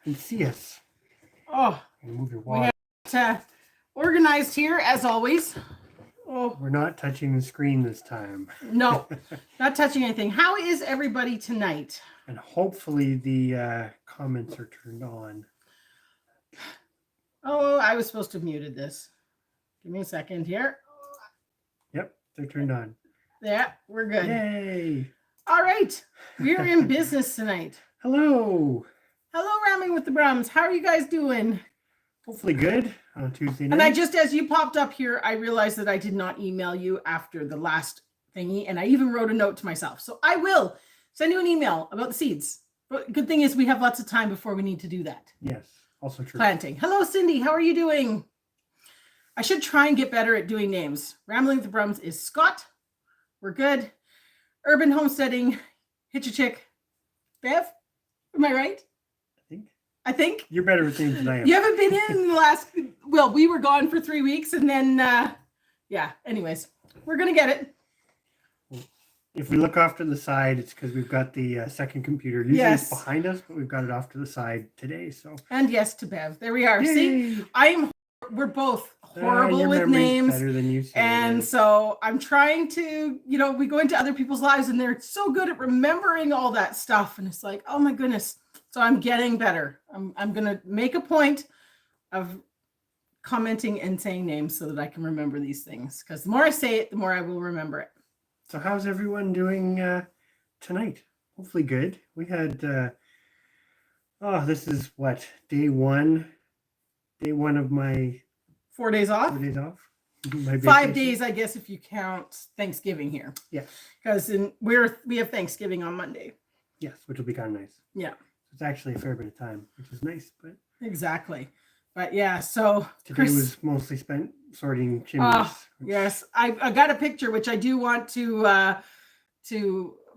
can see us. Oh, And move your we water. got organized here as always. Oh, We're not touching the screen this time. no, not touching anything. How is everybody tonight? And hopefully the comments are turned on. Oh, I was supposed to have muted this. Give me a second here. Yep, they're turned on. Yeah, we're good. Yay! All right, we're in business tonight. Hello. Hello, Ramming with the Brums. How are you guys doing? Hopefully good on Tuesday night. And I just, as you popped up here, I realized that I did not email you after the last thingy, and I even wrote a note to myself. So I will send you an email about the seeds. But good thing is we have lots of time before we need to do that. Yes, also true. Planting. Hello, Cindy. How are you doing? I should try and get better at doing names. Rambling with the Brums is Scott. We're good. Urban Homesteading, Hitch a Chick. Bev, am I right? I think. You're better with names than I am. You haven't been in the last, well, we were gone for 3 weeks and then, yeah, anyways, we're going to get it. If we look off to the side, it's because we've got the second computer. Usually it's behind us, but we've got it off to the side today. So. And yes to Bev. There we are. Yay. See, we're both horrible with names. Better than you, and so I'm trying to, we go into other people's lives and they're so good at remembering all that stuff. And it's like, oh my goodness. So I'm getting better. I'm going to make a point of commenting and saying names so that I can remember these things. Because the more I say it, the more I will remember it. So how's everyone doing tonight? Hopefully good. We had, this is what, day one of my 4 days off. 4 days off. 5 days, I guess, if you count Thanksgiving here. Yeah. Because we have Thanksgiving on Monday. Yes, which will be kind of nice. Yeah. It's actually a fair bit of time, which is nice. But exactly. But yeah, so today was mostly spent sorting chimneys. Yes, I got a picture which I do want to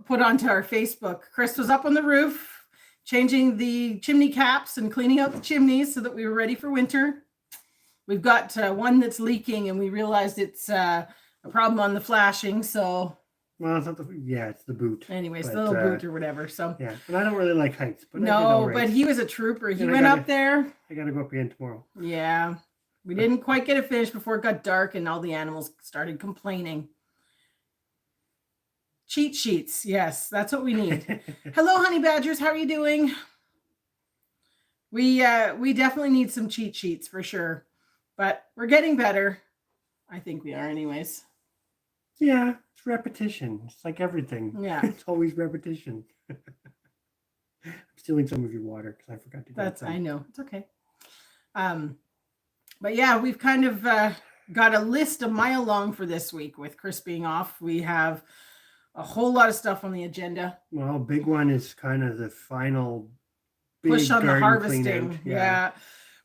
put onto our Facebook. Chris was up on the roof changing the chimney caps and cleaning out the chimneys so that we were ready for winter. We've got one that's leaking, and we realized it's a problem on the flashing. So. Well, it's not it's the boot. Anyways, the little boot or whatever. So yeah, and I don't really like heights, but no, but he was a trooper. He went up there. I gotta go up again tomorrow. Yeah, we didn't quite get it finished before it got dark, and all the animals started complaining. Cheat sheets, yes, that's what we need. Hello, honey badgers. How are you doing? We definitely need some cheat sheets for sure, but we're getting better. I think we are, anyways. Yeah, it's repetition. It's like everything. Yeah. It's always repetition. I'm stealing some of your water because I forgot to get some. I know. It's okay. But yeah, we've kind of got a list a mile long for this week with Chris being off. We have a whole lot of stuff on the agenda. Well, big one is kind of the final push on the harvesting. Yeah.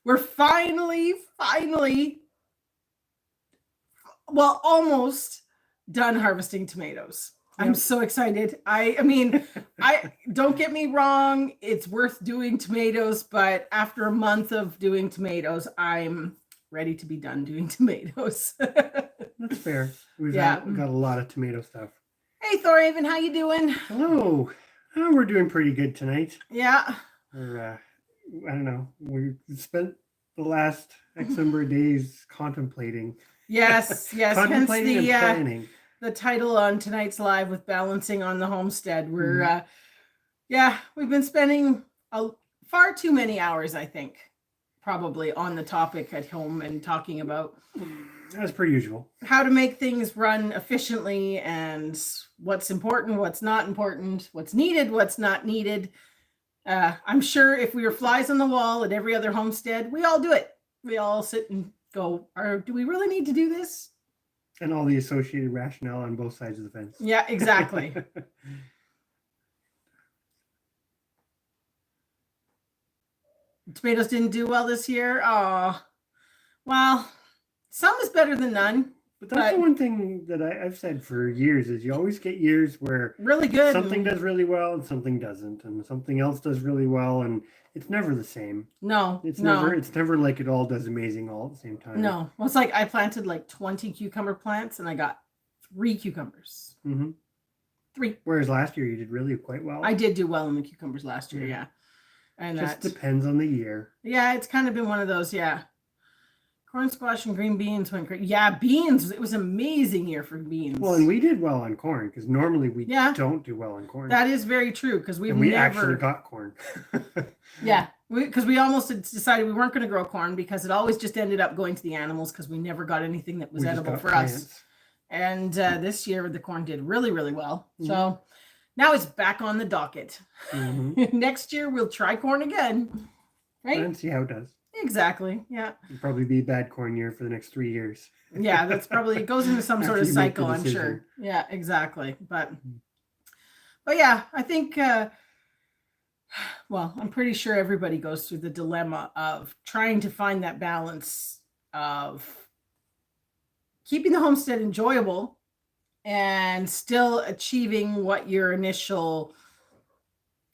We're finally, well, almost done harvesting tomatoes. Yep. I'm so excited. I mean, don't get me wrong, it's worth doing tomatoes, but after a month of doing tomatoes, I'm ready to be done doing tomatoes. That's fair. We've got a lot of tomato stuff. Hey Thorhaven, how you doing? Hello. We're doing pretty good tonight. Yeah. We're I don't know. We spent the last X number of days contemplating. Yes. Contemplating and planning. The title on tonight's live with Balancing on the Homestead. We're, we've been spending far too many hours, I think, probably on the topic at home and talking about as per usual how to make things run efficiently and what's important, what's not important, what's needed, what's not needed. I'm sure if we were flies on the wall at every other homestead, we all do it. We all sit and go, do we really need to do this? And all the associated rationale on both sides of the fence. Yeah, exactly. Tomatoes didn't do well this year. Oh, well, some is better than none. But that's the one thing that I've said for years is you always get years where really good something does really well and something doesn't, and something else does really well, and it's never the same. No, it's never like it all does amazing all at the same time. No, well, it's like I planted like 20 cucumber plants and I got 3 cucumbers. Mm-hmm. 3. Whereas last year you did really quite well. I did do well in the cucumbers last year, yeah. And just depends on the year. Yeah, it's kind of been one of those. Yeah. Corn, squash, and green beans went great. Yeah, beans. It was an amazing year for beans. Well, and we did well on corn because normally we don't do well on corn. That is very true because we actually got corn. Yeah, because we almost decided we weren't going to grow corn because it always just ended up going to the animals because we never got anything that was edible for us. And this year the corn did really, really well. Mm-hmm. So now it's back on the docket. Mm-hmm. Next year we'll try corn again, right? And see how it does. Exactly. Yeah. It'll probably be a bad corn year for the next 3 years. Yeah, that's probably, it goes into some sort of cycle, I'm sure. Yeah, exactly. But yeah, I think, well, I'm pretty sure everybody goes through the dilemma of trying to find that balance of keeping the homestead enjoyable and still achieving what your initial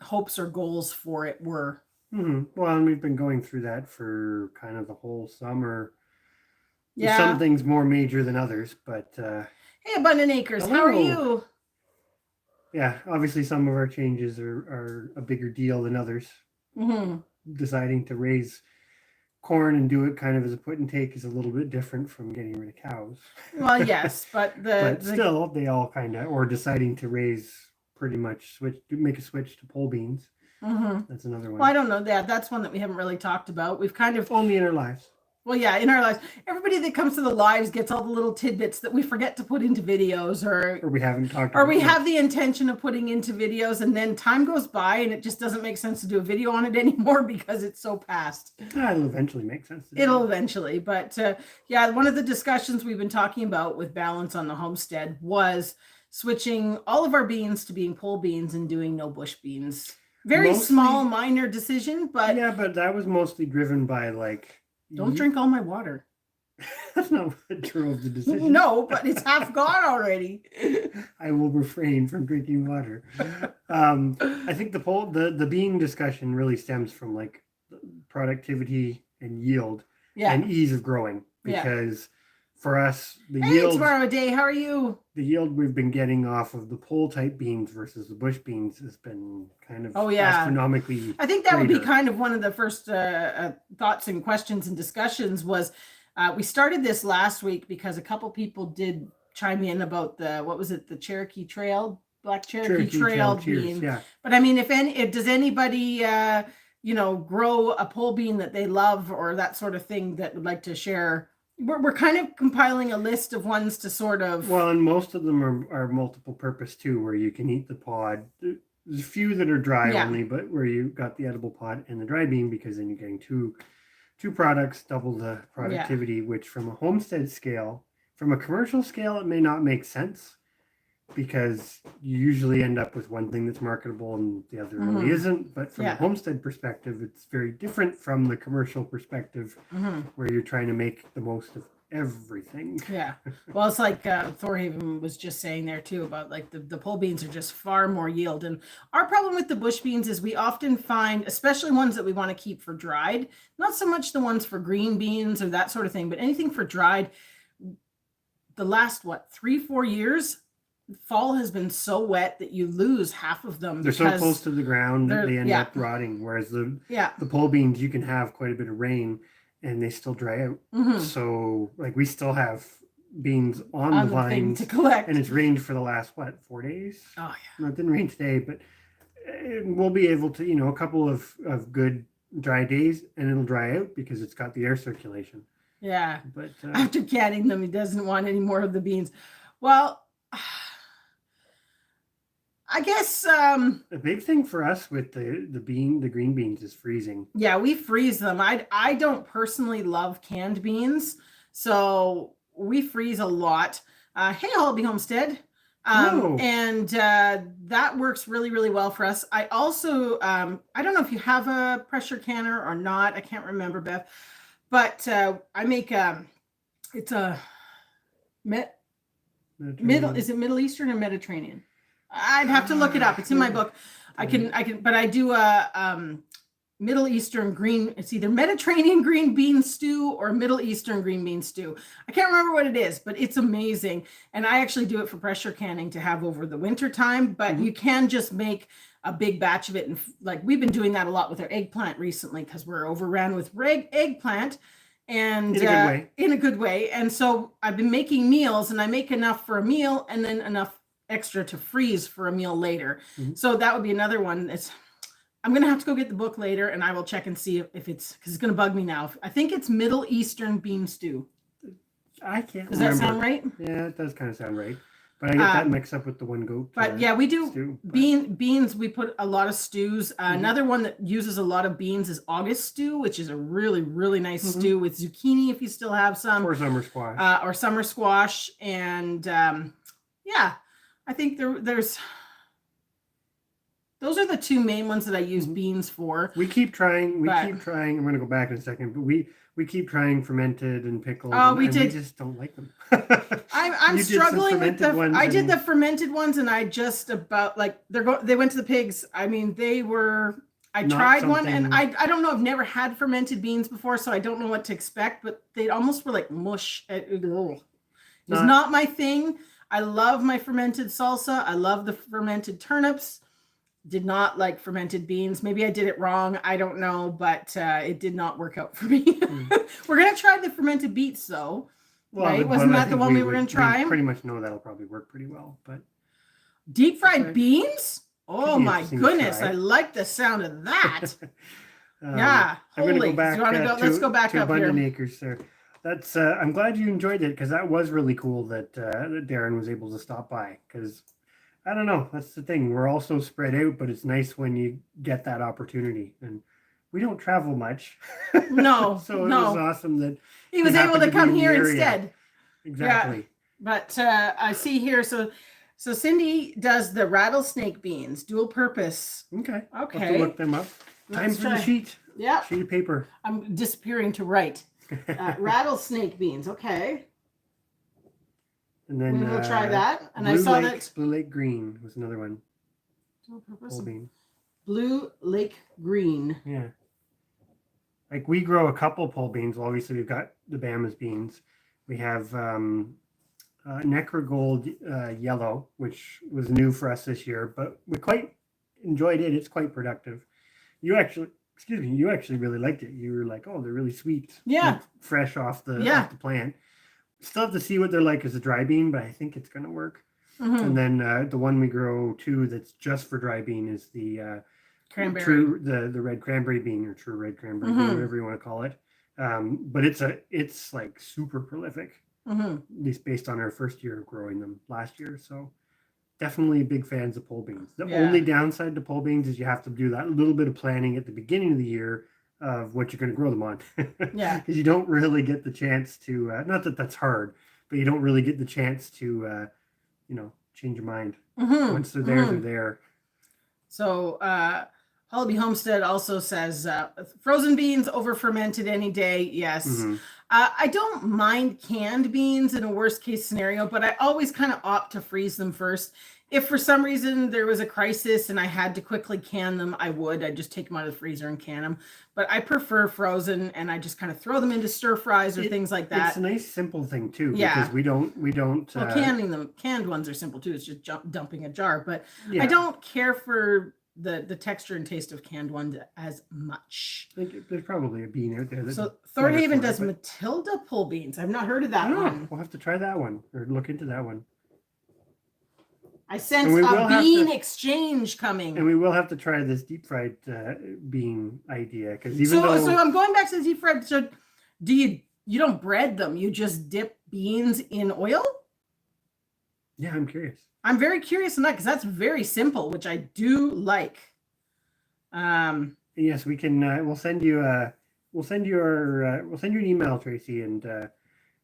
hopes or goals for it were. Mm-hmm. Well, and we've been going through that for kind of the whole summer. Yeah. Some things more major than others, but hey, Abundant Acres, how are you? Yeah, obviously some of our changes are a bigger deal than others. Mm-hmm. Deciding to raise corn and do it kind of as a put and take is a little bit different from getting rid of cows. Well, yes, but still they all kind of, or deciding to raise pretty much make a switch to pole beans. Mm-hmm. That's another one. Well, I don't know that. That's one that we haven't really talked about. We've kind of only in our lives. Well, yeah, in our lives. Everybody that comes to the lives gets all the little tidbits that we forget to put into videos, or we haven't talked about. Or we have the intention of putting into videos, and then time goes by, and it just doesn't make sense to do a video on it anymore because it's so past. It'll eventually make sense. It'll eventually, but yeah, one of the discussions we've been talking about with balance on the homestead was switching all of our beans to being pole beans and doing no bush beans. Very small, minor decision, but yeah, but that was mostly driven by like, don't drink all my water. That's not what drove the decision. No, but it's half gone already. I will refrain from drinking water. I think the bean discussion really stems from like productivity and yield and ease of growing because. For us, the yield. Hey, Tomorrow Day, how are you? The yield we've been getting off of the pole type beans versus the bush beans has been kind of astronomically. I think that would be kind of one of the first thoughts and questions and discussions was we started this last week because a couple people did chime in about the Cherokee Trail, Black Cherokee Trail bean. Yeah. But I mean, if does anybody grow a pole bean that they love or that sort of thing that would like to share? We're kind of compiling a list of ones to sort of... Well, and most of them are multiple purpose too, where you can eat the pod. There's a few that are dry only, but where you got the edible pod and the dry bean, because then you're getting two products, double the productivity, which from a homestead scale, from a commercial scale, it may not make sense because you usually end up with one thing that's marketable and the other really isn't. But from a homestead perspective, it's very different from the commercial perspective where you're trying to make the most of everything. Yeah. Well, it's like Thorhaven was just saying there too about like the pole beans are just far more yield. And our problem with the bush beans is we often find, especially ones that we want to keep for dried, not so much the ones for green beans or that sort of thing, but anything for dried, the last, 3-4 years, fall has been so wet that you lose half of them. They're so close to the ground that they end up rotting. Whereas the pole beans, you can have quite a bit of rain and they still dry out. Mm-hmm. So like we still have beans on the vines to collect, and it's rained for the last 4 days. Oh yeah. No, it didn't rain today, but we'll be able to, a couple of good dry days and it'll dry out because it's got the air circulation. Yeah. But after canning them, he doesn't want any more of the beans. Well, I guess the big thing for us with the green beans is freezing. Yeah, we freeze them. I don't personally love canned beans, so we freeze a lot. Hey, Holby Homestead. And that works really, really well for us. I also I don't know if you have a pressure canner or not. I can't remember, Beth. But I make it's a Middle Eastern or Mediterranean? I'd have to look it up. It's in my book. I can, but I do a Middle Eastern green. It's either Mediterranean green bean stew or Middle Eastern green bean stew. I can't remember what it is, but it's amazing. And I actually do it for pressure canning to have over the winter time. But you can just make a big batch of it. And like, we've been doing that a lot with our eggplant recently because we're overran with eggplant. And in a good way. And so I've been making meals, and I make enough for a meal and then enough extra to freeze for a meal later. So that would be another one. I'm going to have to go get the book later, and I will check and see if it's, because it's going to bug me now. I think it's Middle Eastern bean stew. I can't Does remember. that sound right? Yeah, it does kind of sound right. But I get that mixed up with the one goat. But yeah, we do stew, beans. We put a lot of stews. Another one that uses a lot of beans is August stew, which is a really, really nice stew with zucchini if you still have some. Or summer squash. And yeah, I think there's... Those are the two main ones that I use beans for. We keep trying. I'm going to go back in a second, but we keep trying fermented and pickled. Oh, we just don't like them. I'm struggling with the. I did the fermented ones, and I just about like they went to the pigs. I mean, they were. I tried one, and I don't know. I've never had fermented beans before, so I don't know what to expect. But they almost were like mush. It was not my thing. I love my fermented salsa. I love the fermented turnips. Did not like fermented beans. Maybe I did it wrong. I don't know, but it did not work out for me. We're going to try the fermented beets, though. Well, right? Wasn't that the one we were going to try? We pretty much know that'll probably work pretty well. But deep fried beans? Oh, my goodness. I like the sound of that. Yeah. I'm going to go back. Let's go back up Abundant here. Acres, sir. That's. I'm glad you enjoyed it, because that was really cool that Darren was able to stop by, because I don't know. That's the thing. We're all so spread out, but it's nice when you get that opportunity. And we don't travel much. No. So it was awesome that he was able to come here instead. Exactly. Yeah. But I see here. So Cindy does the rattlesnake beans, dual purpose. Okay. Okay. We'll have to look them up. Time for the sheet. Yeah. Sheet of paper. I'm disappearing to write. Rattlesnake beans. Okay. And then we'll try that. And I saw that Blue Lake Green was another one. Pole bean. Blue Lake Green. Yeah. Like, we grow a couple pole beans. Well, obviously we've got the Bama's beans. We have Necra Gold Yellow, which was new for us this year, but we quite enjoyed it. It's quite productive. You actually really liked it. You were like, oh, they're really sweet. Yeah. Like, fresh off the plant. Still have to see what they're like as a dry bean, but I think it's going to work. And then the one we grow too that's just for dry bean is the cranberry, the red cranberry bean, or true red cranberry bean, whatever you want to call it. But it's like super prolific, at least based on our first year of growing them last year. So definitely big fans of pole beans. The only downside to pole beans is you have to do that little bit of planning at the beginning of the year of what you're going to grow them on. Yeah. Because you don't really get the chance to, not that that's hard, but you don't really get the chance to, change your mind. Once they're there, they're there. So, Hollaby Homestead also says, frozen beans over fermented any day. Yes. I don't mind canned beans in a worst case scenario, but I always kind of opt to freeze them first. If for some reason there was a crisis and I had to quickly can them, I'd just take them out of the freezer and can them. But I prefer frozen, and I just kind of throw them into stir fries or things like that. It's a nice simple thing too, because we don't. Well, canned ones are simple too. It's just dumping a jar, but I don't care for the texture and taste of canned ones as much. I think there's probably a bean out there. So Thornhaven does Matilda pole beans. I've not heard of that one. We'll have to try that one, or look into that one. I sense a bean exchange coming. And we will have to try this deep fried bean idea, because so I'm going back to the deep fried. So do you don't bread them? You just dip beans in oil? Yeah, I'm curious. I'm very curious on that, because that's very simple, which I do like. Yes, we can. We'll send you an email, Tracy, and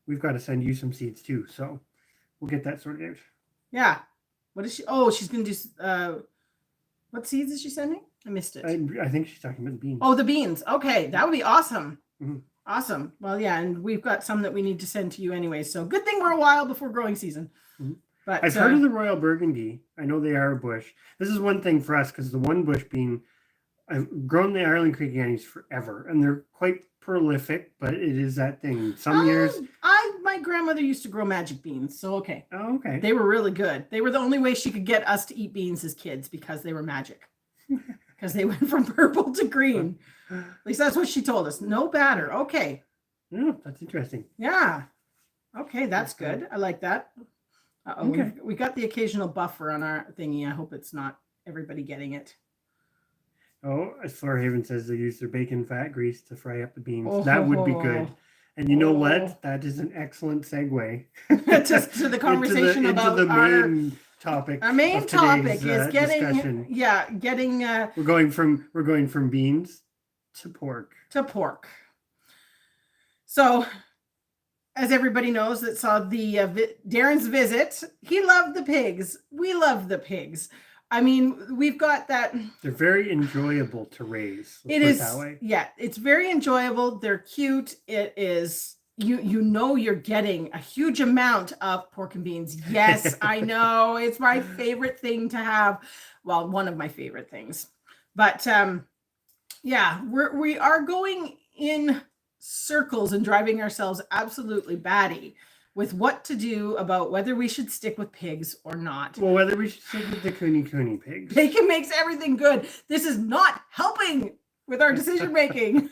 we've got to send you some seeds too. So we'll get that sorted out. Yeah. What is she? Oh, she's going to do, what seeds is she sending? I missed it. I think she's talking about the beans. Oh, the beans. Okay. That would be awesome. Awesome. Well, yeah. And we've got some that we need to send to you anyway. So good thing we're a while before growing season. But I've heard of the Royal Burgundy. I know they are a bush. This is one thing for us, because the one bush bean, I've grown the Ireland Creek Annies forever, and they're quite prolific, but it is that thing. Some years... My grandmother used to grow magic beans, so okay. Oh, okay. They were really good. They were the only way she could get us to eat beans as kids, because they were magic. because they went from purple to green. At least that's what she told us. No batter. Okay. Yeah, that's interesting. Yeah. Okay, that's good. I like that. Okay. We got the occasional buffer on our thingy. I hope it's not everybody getting it. Oh, as Haven says, they use their bacon fat grease to fry up the beans. That would be good. And you know what? That is an excellent segue Just to the conversation into the main topic. Our main topic is discussion. getting. We're going from beans to pork. So, as everybody knows that saw the Darren's visit, he loved the pigs. We love the pigs. I mean, we've got that. They're very enjoyable to raise. It is that way. Yeah, it's very enjoyable. They're cute. It is, you know, you're getting a huge amount of pork and beans. Yes, I know. It's my favorite thing to have. Well, one of my favorite things. But yeah, we are going in circles and driving ourselves absolutely batty with what to do about whether we should stick with pigs or not. Well, whether we should stick with the Cooney pigs. Bacon makes everything good. This is not helping with our decision making.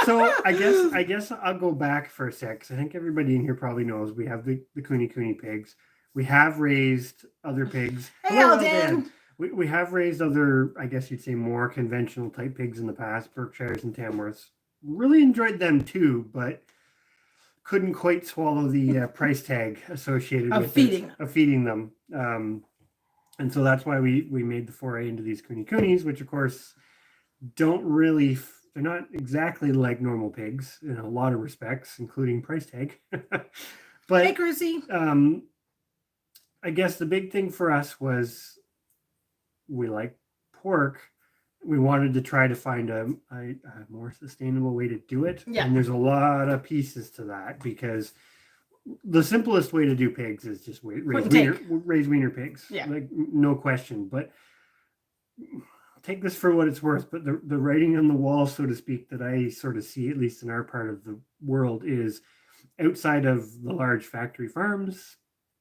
So I guess I'll go back for a sec. 'Cause I think everybody in here probably knows we have the Cooney pigs. We have raised other pigs. Hey, Alden. We have raised other, I guess you'd say, more conventional type pigs in the past, Berkshires and Tamworths. Really enjoyed them too, but couldn't quite swallow the price tag associated with feeding them. And so that's why we made the foray into these Coonies, which of course don't really, they're not exactly like normal pigs in a lot of respects, including price tag. But hey, Cruzy. I guess the big thing for us was we like pork. We wanted to try to find a more sustainable way to do it. Yeah. And there's a lot of pieces to that because the simplest way to do pigs is just raise wiener pigs. Yeah. Like no question. But take this for what it's worth. But the writing on the wall, so to speak, that I sort of see, at least in our part of the world, is outside of the large factory farms,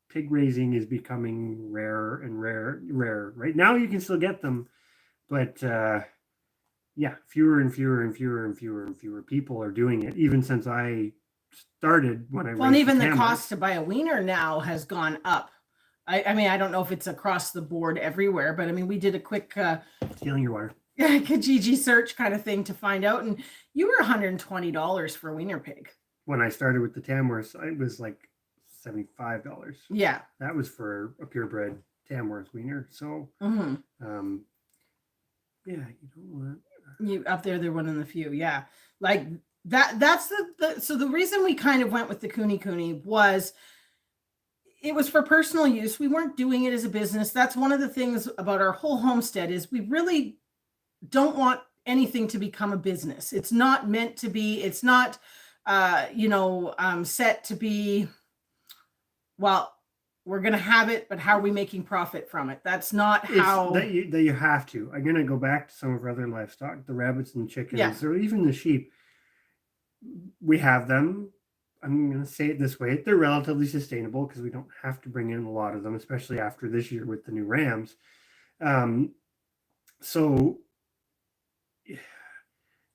pig raising is becoming rarer and rarer. Right now you can still get them. But yeah, fewer and fewer people are doing it. Even since I started when I and even the cost to buy a wiener now has gone up. I mean, I don't know if it's across the board everywhere, but I mean, we did a quick stealing your water Kijiji search kind of thing to find out, and you were $120 for a wiener pig. When I started with the Tamworths, it was like $75. Yeah, that was for a purebred Tamworth wiener. So. Yeah, you don't want you up there. They're one in the few. Yeah, like that. That's so the reason we kind of went with the Cooney was it was for personal use. We weren't doing it as a business. That's one of the things about our whole homestead is we really don't want anything to become a business. It's not meant to be. It's not, set to be. Well. We're going to have it, but how are we making profit from it? That's not how... That you have to. I'm going to go back to some of our other livestock, the rabbits and the chickens, or even the sheep. We have them. I'm going to say it this way. They're relatively sustainable because we don't have to bring in a lot of them, especially after this year with the new rams. So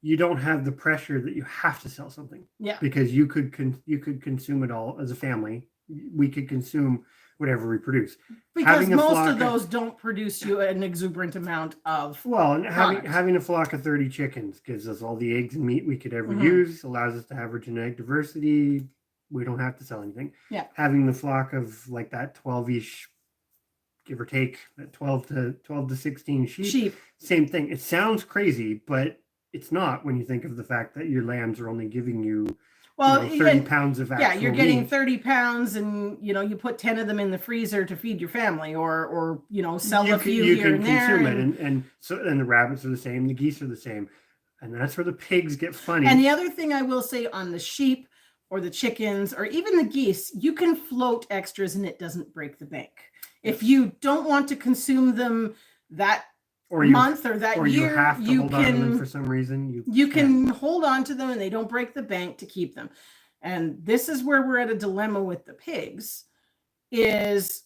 you don't have the pressure that you have to sell something. Yeah. Because you could consume it all as a family. We could consume whatever we produce. Because most of those don't produce you an exuberant amount of. Well, and having a flock of 30 chickens gives us all the eggs and meat we could ever use, allows us to have our genetic diversity. We don't have to sell anything. Yeah. Having the flock of like that 12-ish, give or take, that 12 to 16 sheep. Same thing. It sounds crazy, but it's not when you think of the fact that your lambs are only giving you 30 pounds of actual you're getting meat. 30 pounds and you put 10 of them in the freezer to feed your family or sell a few here and there. You can consume it. And the rabbits are the same, the geese are the same. And that's where the pigs get funny. And the other thing I will say on the sheep or the chickens or even the geese, you can float extras and it doesn't break the bank. If you don't want to consume them that month or that year, you have to hold on to them for some reason. You can hold on to them and they don't break the bank to keep them. And this is where we're at a dilemma with the pigs is,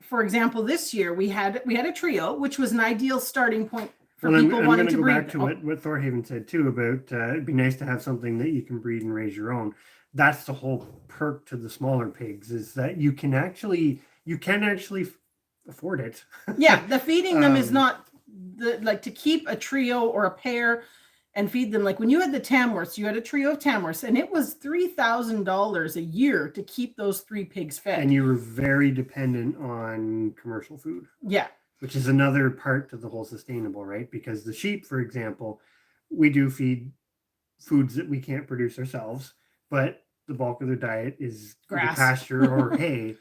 for example, this year we had a trio, which was an ideal starting point for well, people I'm wanting going to to go breed. back to what Thorhaven said too about it'd be nice to have something that you can breed and raise your own. That's the whole perk to the smaller pigs, is that you can actually afford it. Yeah, the feeding them is Um, not like to keep a trio or a pair and feed them. Like when you had the Tamworths, you had a trio of Tamworths, and it was $3,000 a year to keep those 3 pigs fed. And you were very dependent on commercial food. Yeah. Which is another part to the whole sustainable, right? Because the sheep, for example, we do feed foods that we can't produce ourselves, but the bulk of their diet is Grass. pasture or hay.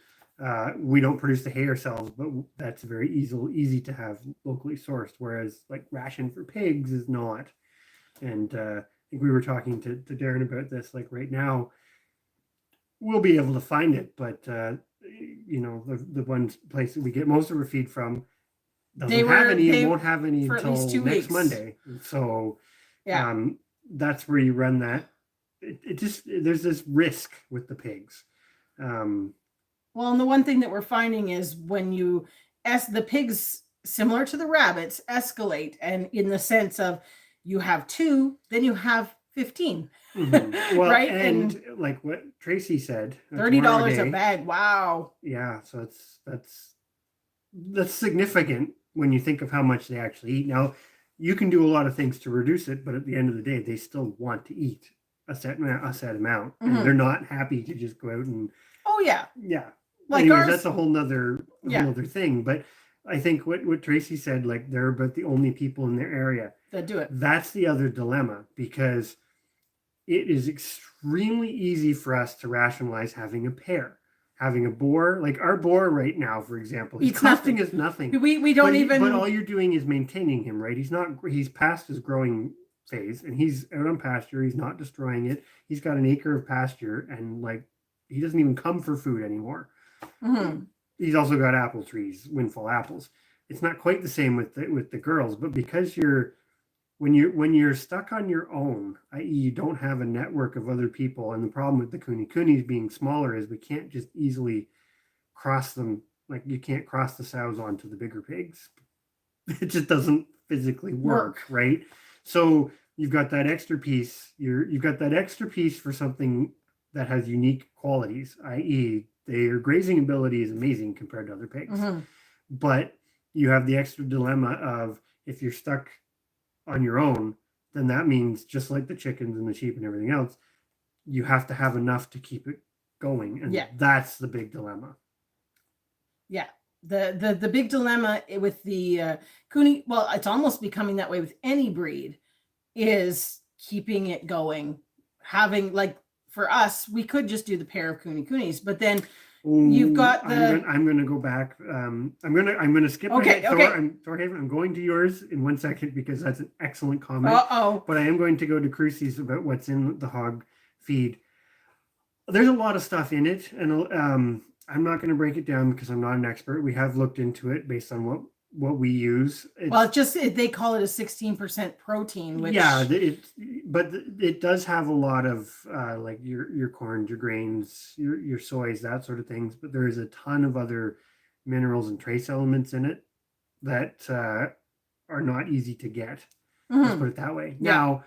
We don't produce the hay ourselves, but that's very easy to have locally sourced. Whereas like ration for pigs is not. And I think we were talking to Darren about this. Like right now, we'll be able to find it, but the one place that we get most of our feed from doesn't have any and won't have any for at least until 2 next weeks. Monday. So Yeah. That's where you run that. It just, there's this risk with the pigs. Well, and the one thing that we're finding is when the pigs, similar to the rabbits, escalate, and in the sense of you have 2, then you have 15. Mm-hmm. Well, right? And like what Tracy said, $30 a bag. Wow. Yeah, so that's significant when you think of how much they actually eat. Now, you can do a lot of things to reduce it, but at the end of the day, they still want to eat a set amount, mm-hmm. and they're not happy to just go out and. Oh yeah. Like anyways, that's a whole nother thing. But I think what Tracy said, like they're about the only people in their area that do it. That's the other dilemma, because it is extremely easy for us to rationalize having a pair. Having a boar, like our boar right now, for example, his costing is nothing. We don't even. But all you're doing is maintaining him, right? He's past his growing phase, and he's out on pasture. He's not destroying it. He's got an acre of pasture, and like he doesn't even come for food anymore. Mm-hmm. He's also got apple trees, windfall apples. It's not quite the same with the girls, but because when you're stuck on your own, i.e. you don't have a network of other people, and the problem with the kunis being smaller is we can't just easily cross them. Like you can't cross the sows onto the bigger pigs. It just doesn't physically work. Right? So you've got that extra piece. You've got that extra piece for something that has unique qualities, i.e. their grazing ability is amazing compared to other pigs. Mm-hmm. But you have the extra dilemma of if you're stuck on your own, then that means just like the chickens and the sheep and everything else, you have to have enough to keep it going. And that's the big dilemma. Yeah. The big dilemma with the Kuni, well, it's almost becoming that way with any breed, is keeping it going. Having, like, for us, we could just do the pair of kunis, but then you've got the. I'm going to go back. I'm going to skip. Okay. Thorhaven, I'm going to yours in 1 second because that's an excellent comment. But I am going to go to Crucy's about what's in the hog feed. There's a lot of stuff in it, and I'm not going to break it down because I'm not an expert. We have looked into it based on what we use. They call it a 16% protein, which but it does have a lot of like your corns, your grains, your soys, that sort of things. But there is a ton of other minerals and trace elements in it that are not easy to get. Mm-hmm. Let's put it that way. Yeah. Now,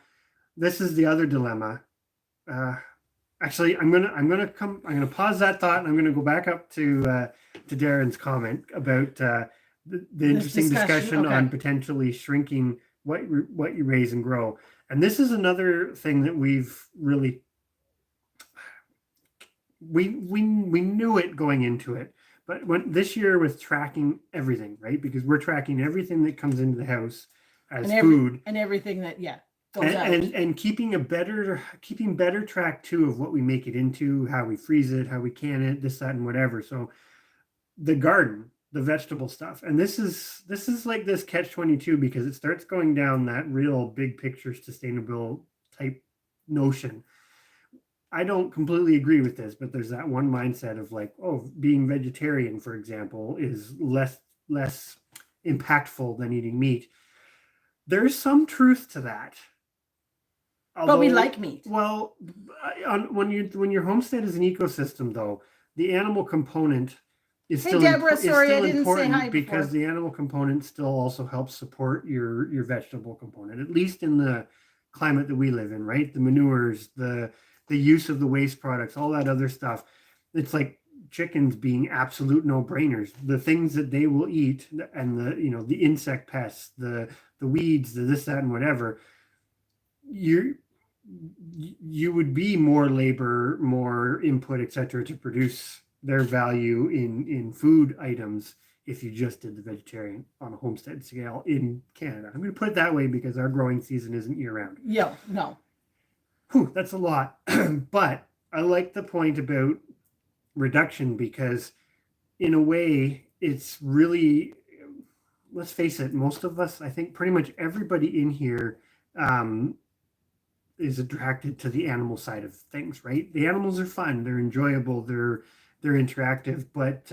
this is the other dilemma. Actually, I'm gonna pause that thought, and I'm gonna go back up to Darren's comment about the interesting discussion on potentially shrinking what you raise and grow. And this is another thing that we've really we knew it going into it, but when this year with tracking everything, right? Because we're tracking everything that comes into the house as food and everything that and keeping better track too of what we make it into, how we freeze it, how we can it, this, that, and whatever. So the garden, the vegetable stuff, and this is like this catch-22 because it starts going down that real big picture sustainable type notion. I don't completely agree with this, but there's that one mindset of like, oh, being vegetarian, for example, is less impactful than eating meat. There's some truth to that. Although, but we like meat. Well, when your homestead is an ecosystem, though, the animal component is Hey, still Deborah, is sorry, I still didn't say important hi because before. the animal component still also helps support your vegetable component, at least in the climate that we live in, right? The manures, the use of the waste products, all that other stuff. It's like chickens being absolute no-brainers. The things that they will eat and the insect pests, the weeds, the this, that, and whatever, you you would be more labor, more input, etc., to produce their value in food items if you just did the vegetarian on a homestead scale in Canada. I'm going to put it that way because our growing season isn't year round. Yeah, no. Whew, that's a lot. But I like the point about reduction because in a way it's really, let's face it, most of us, I think pretty much everybody in here is attracted to the animal side of things, right? The animals are fun, they're enjoyable, they're interactive, but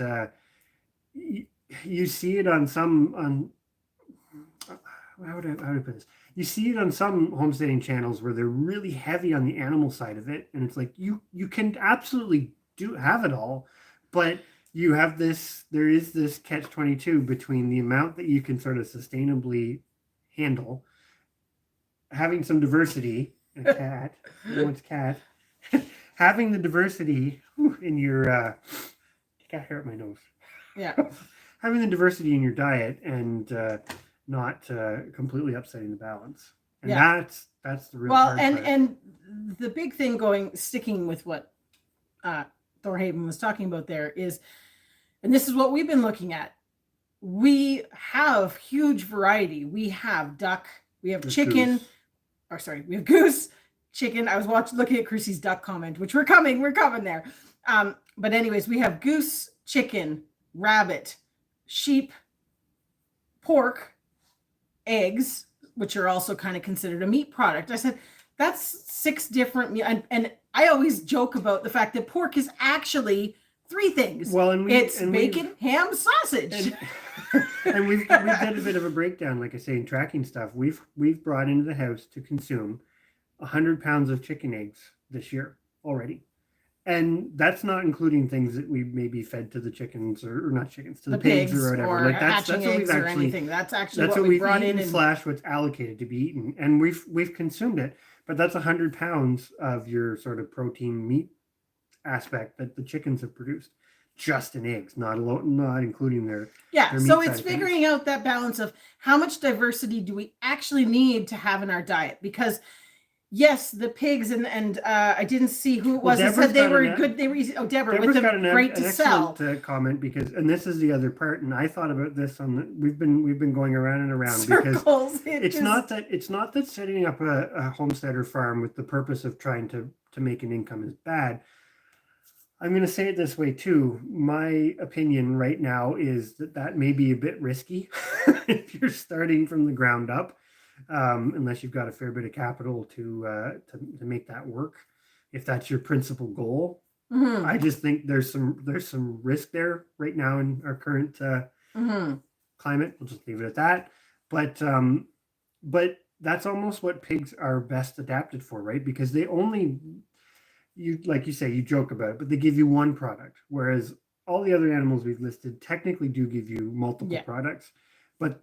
you see it on some on how would I put this? You see it on some homesteading channels where they're really heavy on the animal side of it, and it's like you can absolutely do have it all, but you have this. There is this catch-22 between the amount that you can sort of sustainably handle, having some diversity. A cat, no one's cat. Having the diversity in your got hair at my nose. Yeah. Having the diversity in your diet and not completely upsetting the balance. And Yeah. that's the real Well, hard and part. and the big thing sticking with what Thorhaven was talking about there is, and this is what we've been looking at. We have huge variety. We have duck, we have chicken, we have goose, chicken. I was looking at Chrissy's duck comment, which we're coming there. But anyways, we have goose, chicken, rabbit, sheep, pork, eggs, which are also kind of considered a meat product. I said, that's 6 different, and I always joke about the fact that pork is actually 3 things. Well, it's bacon, ham, sausage. And we've done a bit of a breakdown, like I say, in tracking stuff. We've brought into the house to consume 100 pounds of chicken eggs this year already. And that's not including things that we maybe fed to the chickens or not chickens, to the pigs or whatever. Or like that's what we've actually, that's what we brought in / what's allocated to be eaten. And we've consumed it. But that's 100 pounds of your sort of protein meat aspect that the chickens have produced. Just in eggs, not including their so it's figuring out that balance of how much diversity do we actually need to have in our diet, because yes, the pigs and I didn't see who it was that said they were good. They were easy. Oh, Deborah with them, great to sell. Comment because, and this is the other part, and I thought about this we've been going around and around circles. Because it's not that setting up a homestead or farm with the purpose of trying to make an income is bad. I'm going to say it this way too. My opinion right now is that may be a bit risky if you're starting from the ground up, unless you've got a fair bit of capital to make that work. If that's your principal goal, I just think there's some risk there right now in our current climate. We'll just leave it at that. But that's almost what pigs are best adapted for, right? Because they only, like you say, you joke about it, but they give you one product, whereas all the other animals we've listed technically do give you multiple products, but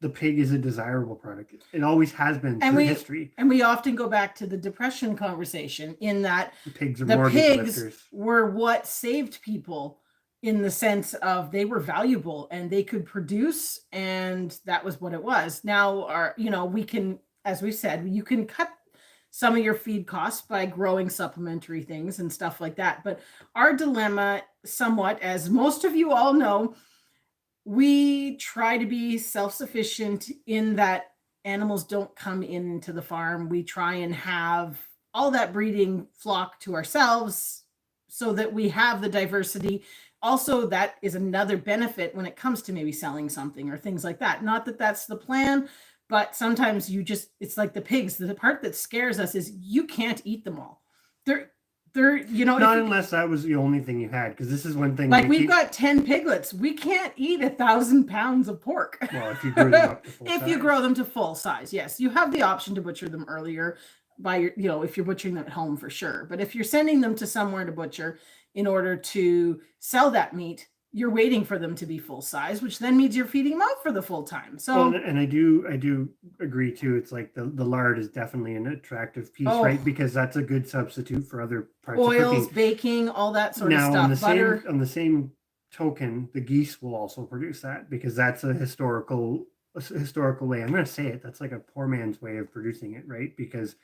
the pig is a desirable product. It always has been through history. And we often go back to the depression conversation in that the pigs were what saved people, in the sense of they were valuable and they could produce, and that was what it was. Now, we can, as we've said, you can cut some of your feed costs by growing supplementary things and stuff like that. But our dilemma, somewhat, as most of you all know, we try to be self-sufficient in that animals don't come into the farm. We try and have all that breeding flock to ourselves so that we have the diversity. Also, that is another benefit when it comes to maybe selling something or things like that. Not that that's the plan, but sometimes it's like the pigs. The part that scares us is you can't eat them all. They're not unless that was the only thing you had, because this is one thing. Like we've got 10 piglets. We can't eat 1,000 pounds of pork. Well, if you grow them up to full size. If you grow them to full size, yes. You have the option to butcher them earlier by if you're butchering them at home, for sure. But if you're sending them to somewhere to butcher in order to sell that meat, you're waiting for them to be full size, which then means you're feeding them out for the full time. So, well, and I do agree too. It's like the lard is definitely an attractive piece, right? Because that's a good substitute for other parts oils, of cooking. baking, all that sort of Now, stuff. Butter. on the same token, the geese will also produce that because that's a historical way. I'm going to say it. That's like a poor man's way of producing it, right? Because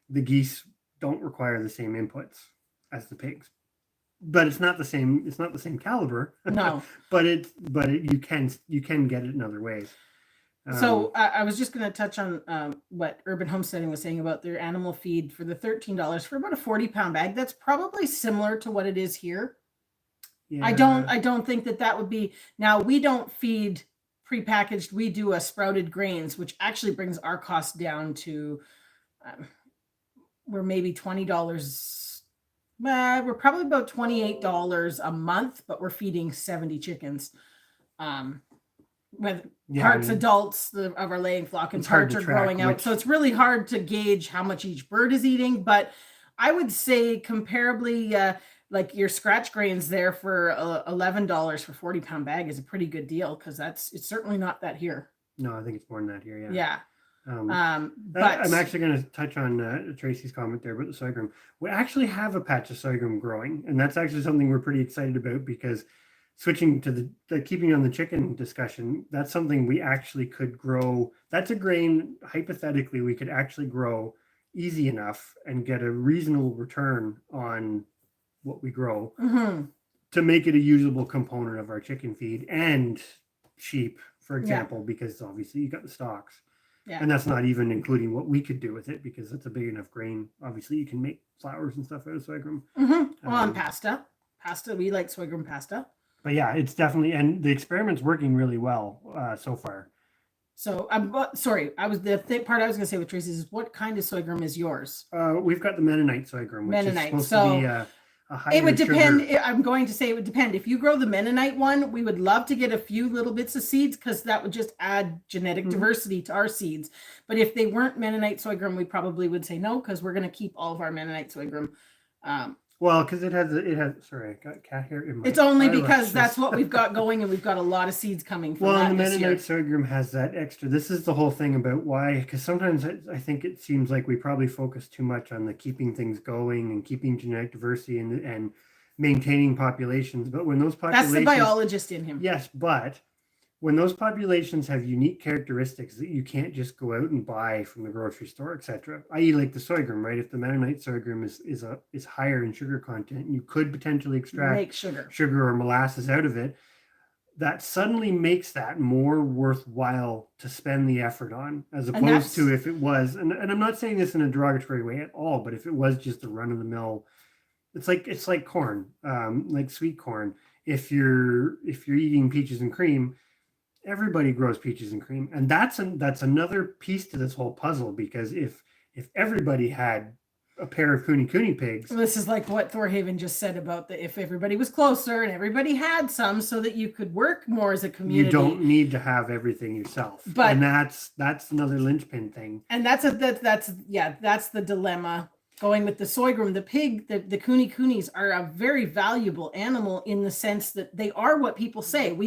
the geese don't require the same inputs as the pigs, but it's not the same. It's not the same caliber. No, you can get it in other ways. So I was just going to touch on what Urban Homesteading was saying about their animal feed for the $13 for about a 40-pound bag. That's probably similar to what it is here. Yeah. I don't think that would be. Now, we don't feed prepackaged. We do a sprouted grains, which actually brings our cost down to we're maybe $20. We're probably about $28 a month, but we're feeding 70 chickens. With parts adults of our laying flock and parts are growing out. So it's really hard to gauge how much each bird is eating. But I would say comparably, like your scratch grains there for $11 for 40-pound bag is a pretty good deal because it's certainly not that here. No, I think it's more than that here. Yeah. But I'm actually going to touch on Tracy's comment there about the sorghum. We actually have a patch of sorghum growing, and that's actually something we're pretty excited about because switching to the keeping on the chicken discussion, that's something we actually could grow. That's a grain, hypothetically, we could actually grow easy enough and get a reasonable return on what we grow to make it a usable component of our chicken feed and sheep, for example, because obviously you got the stalks. Yeah. And that's not even including what we could do with it because it's a big enough grain. Obviously, you can make flours and stuff out of sorghum. Well, and pasta. We like sorghum pasta. But yeah, it's definitely, and the experiment's working really well so far. So I'm sorry. The part I was going to say with Tracy is what kind of sorghum is yours? We've got the Mennonite sorghum, which is supposed to be a higher it would depend. Sugar. I'm going to say it would depend. If you grow the Mennonite one, we would love to get a few little bits of seeds because that would just add genetic diversity to our seeds. But if they weren't Mennonite sorghum, we probably would say no because we're going to keep all of our Mennonite sorghum. Well, because it has. Sorry, I got cat hair in my. It's only because that's what we've got going, and we've got a lot of seeds coming from. Well, and the Mennonite sorghum has that extra. This is the whole thing about why, because sometimes I think it seems like we probably focus too much on the keeping things going and keeping genetic diversity and maintaining populations. But when those populations, that's the biologist in him. Yes, but when those populations have unique characteristics that you can't just go out and buy from the grocery store, etc., i.e., like the sorghum, right? If the Mennonite sorghum is higher in sugar content, you could potentially extract sugar or molasses out of it. That suddenly makes that more worthwhile to spend the effort on, as opposed to if it was. And I'm not saying this in a derogatory way at all, but if it was just a run of the mill, it's like corn, like sweet corn. If you're eating peaches and cream. Everybody grows peaches and cream, and that's another piece to this whole puzzle because if everybody had a pair of cooney pigs, this is like what Thorhaven just said about if everybody was closer and everybody had some, so that you could work more as a community. You don't need to have everything yourself, and that's another linchpin thing. And that's the dilemma. Going with the sorghum, the pig, the coonies are a very valuable animal in the sense that they are what people say.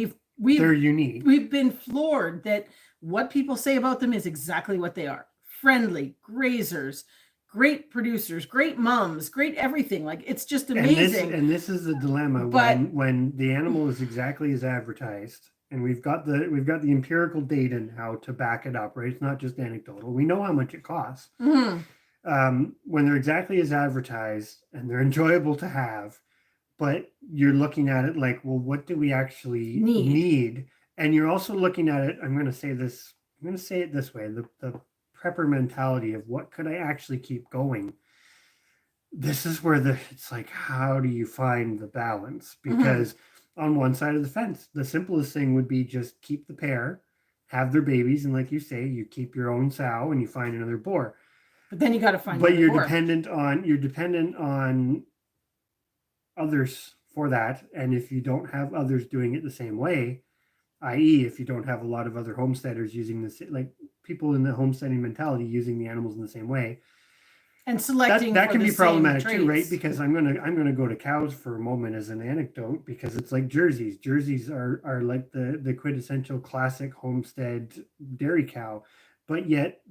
They're unique. We've been floored that what people say about them is exactly what they are. Friendly, grazers, great producers, great mums, great everything. Like, it's just amazing. And this is the dilemma when the animal is exactly as advertised, and we've got the empirical data now to back it up, right? It's not just anecdotal. We know how much it costs. When they're exactly as advertised and they're enjoyable to have, but you're looking at it like, well, what do we actually need? And you're also looking at it, I'm going to say it this way, the prepper mentality of what could I actually keep going? This is where it's like, how do you find the balance? Because on one side of the fence, the simplest thing would be just keep the pair, have their babies, and like you say, you keep your own sow and you find another boar. But then you got to find. But you're dependent on others for that, and if you don't have others doing it the same way, i.e., if you don't have a lot of other homesteaders using this, like people in the homesteading mentality using the animals in the same way, And selecting that for can the be problematic same too, right? traits. Because I'm gonna go to cows for a moment as an anecdote, because it's like jerseys. Jerseys are like the quintessential classic homestead dairy cow, but yet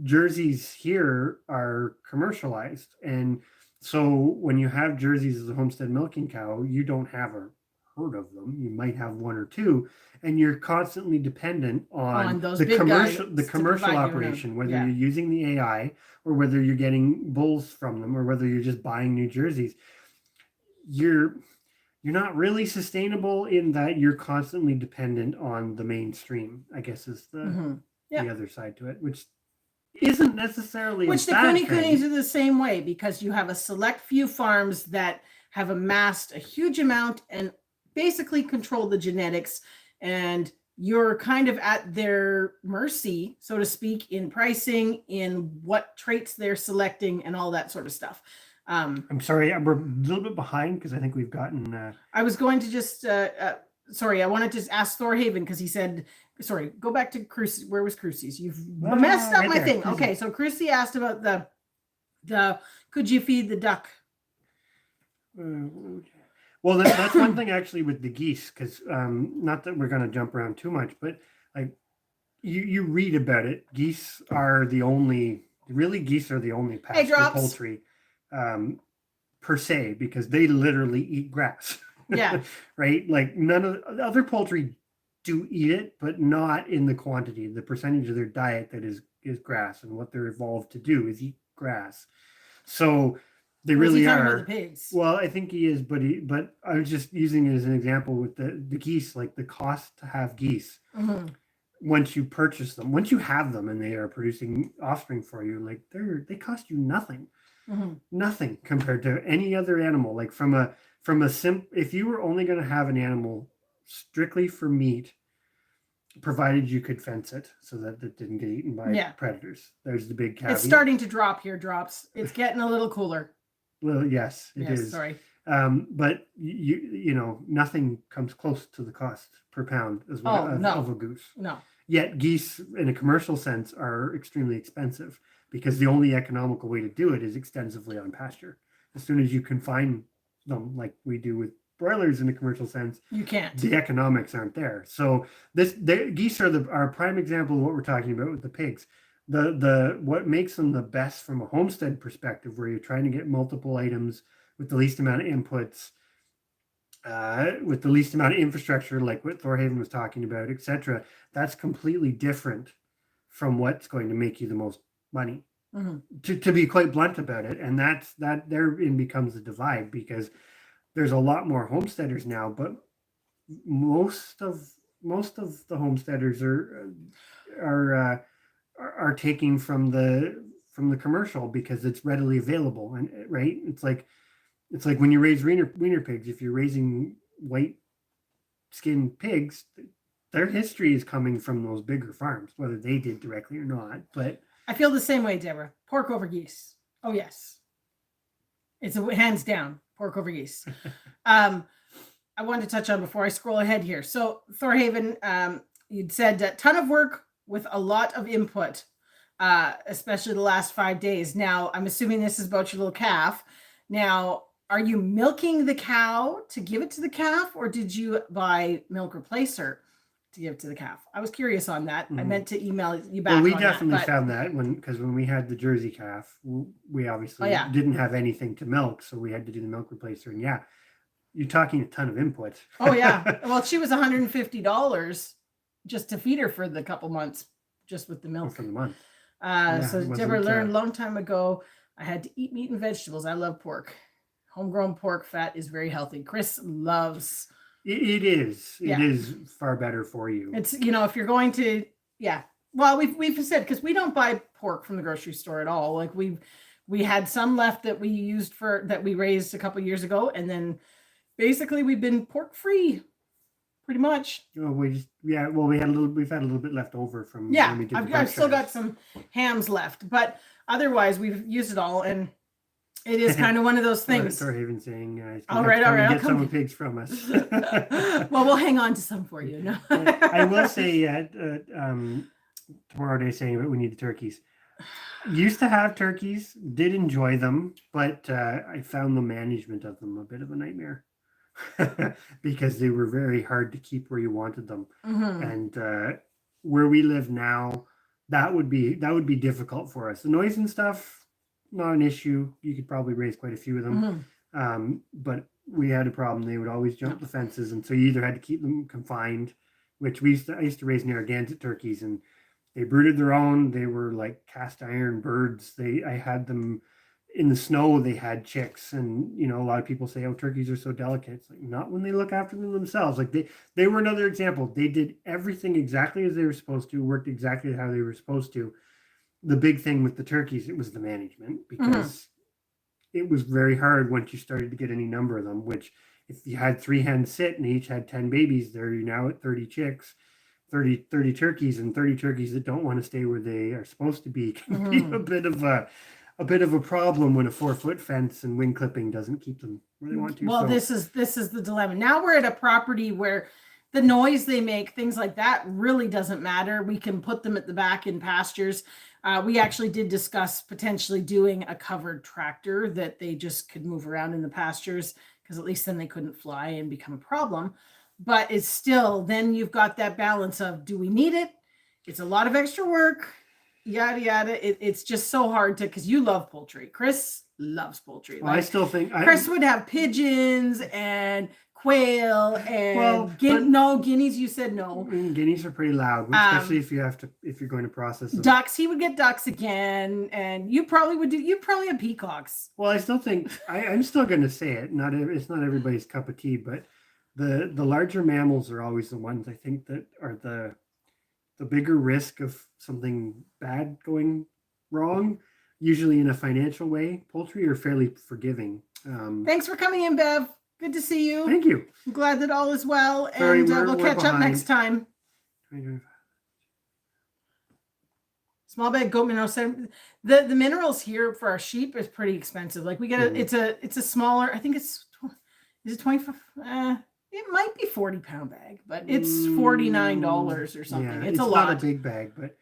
jerseys here are commercialized. And so when you have jerseys as a homestead milking cow, you don't have a herd of them. You might have one or two, and you're constantly dependent on those the big commercial guys to provide operation, whether yeah. you're using the AI or whether you're getting bulls from them or whether you're just buying new jerseys. You're not really sustainable in that you're constantly dependent on the mainstream, I guess, is the Yeah. the other side to it, which isn't necessarily Which the Coonies are the same way, because you have a select few farms that have amassed a huge amount and basically control the genetics, and you're kind of at their mercy, so to speak, in pricing, in what traits they're selecting, and all that sort of stuff. I'm sorry, we're a little bit behind because I think we've gotten. I was going to just sorry, I wanted to ask Thorhaven because he said, sorry, go back to Cruci. Where was Cruci's? You've messed up my thing. Cruci. Okay, so Cruci asked about the could you feed the duck? Well, that's one thing actually with the geese, because not that we're going to jump around too much, but like you read about it. Geese are the only pasture poultry per se, because they literally eat grass. Yeah. Right? Like none of the other poultry do eat it, but not in the quantity. The percentage of their diet that is grass, and what they're evolved to do is eat grass. So they really are. The pigs? Well, I think he is, but I was just using it as an example with the geese. Like the cost to have geese, once you purchase them, once you have them, and they are producing offspring for you, like they cost you nothing, nothing compared to any other animal. Like if you were only going to have an animal strictly for meat, provided you could fence it so that it didn't get eaten by predators. There's the big caveat. It's starting to drop here, drops. It's getting a little cooler. Well, yes, it is. Sorry. But you know, nothing comes close to the cost per pound of a goose. No. Yet geese, in a commercial sense, are extremely expensive, because the only economical way to do it is extensively on pasture. As soon as you confine them, like we do with broilers in a commercial sense, you can't. The economics aren't there. So geese are a prime example of what we're talking about with the pigs. What makes them the best from a homestead perspective, where you're trying to get multiple items with the least amount of inputs, with the least amount of infrastructure, like what Thorhaven was talking about, etc. That's completely different from what's going to make you the most money. To be quite blunt about it, and that therein becomes the divide, because there's a lot more homesteaders now, but most of the homesteaders are taking from the commercial because it's readily available, and right, it's like when you raise wiener pigs. If you're raising white skinned pigs, their history is coming from those bigger farms, whether they did directly or not. But I feel the same way, Deborah. Pork over geese. Oh yes, it's hands down pork over geese. I wanted to touch on before I scroll ahead here. So Thorhaven, you'd said a ton of work with a lot of input, especially the last 5 days. Now, I'm assuming this is about your little calf. Now, are you milking the cow to give it to the calf, or did you buy milk replacer to give to the calf? I was curious on that. I meant to email you back. Well, we definitely found that because when we had the Jersey calf, we obviously didn't have anything to milk, so we had to do the milk replacer. And yeah, you're talking a ton of input. Oh yeah. Well, she was $150 just to feed her for the couple months, just with the milk. For the month. So Deborah learned a long time ago, I had to eat meat and vegetables. I love pork. Homegrown pork fat is very healthy. Chris loves. It is. It is far better for you. It's, if you're going to, well, we've said, because we don't buy pork from the grocery store at all. Like we had some left that we used that we raised a couple of years ago, and then basically we've been pork free, pretty much. Oh, we've had a little bit left over from. When we did I've still got some hams left, but otherwise we've used it all, and it is kind of one of those things. Thorhaven saying, all right, get some pigs from us. Well, we'll hang on to some for you. No. I will say, tomorrow day saying that we need the turkeys. Used to have turkeys, did enjoy them, but I found the management of them a bit of a nightmare because they were very hard to keep where you wanted them. Mm-hmm. And where we live now, that would be difficult for us. The noise and stuff, not an issue. You could probably raise quite a few of them, Mm-hmm. but we had a problem. They would always jump the fences, and so you either had to keep them confined, which I used to raise Narragansett turkeys, and they brooded their own. They were like cast iron birds. I had them in the snow. They had chicks, and a lot of people say, "Oh, turkeys are so delicate." It's like not when they look after them themselves. Like they were another example. They did everything exactly as they were supposed to. Worked exactly how they were supposed to. The big thing with the turkeys, it was the management Mm-hmm. because it was very hard once you started to get any number of them. Which if you had 3 hens sit and each had 10 babies, there you're now at 30 chicks. 30 turkeys, and 30 turkeys that don't want to stay where they are supposed to be can be Mm-hmm. a bit of a problem when a 4-foot fence and wing clipping doesn't keep them where they want to. Well, So this is the dilemma. Now we're at a property where the noise they make, things like that, really doesn't matter. We can put them at the back in pastures. We actually did discuss potentially doing a covered tractor that they just could move around in the pastures, because at least then they couldn't fly and become a problem. But it's still, then you've got that balance of, do we need it? It's a lot of extra work, yada yada. It's just so hard to, because you love poultry. Chris loves poultry. I still think Chris would have pigeons and quail and Well, no guineas. You said no. Guineas are pretty loud, especially if you're going to process them. Ducks. He would get ducks again, and you probably would do. You probably have peacocks. Well, I still think I'm still going to say it. It's not everybody's cup of tea, but the larger mammals are always the ones I think that are the bigger risk of something bad going wrong, usually in a financial way. Poultry are fairly forgiving. Thanks for coming in, Bev. Good to see you. Thank you. I'm glad that all is well, Sorry, and we'll catch up next time. Small bag goat minerals. The minerals here for our sheep is pretty expensive. Like we get it's a smaller. I think is it 25? It might be 40-pound bag, but it's $49 or something. Yeah, it's a lot. Not a big bag, but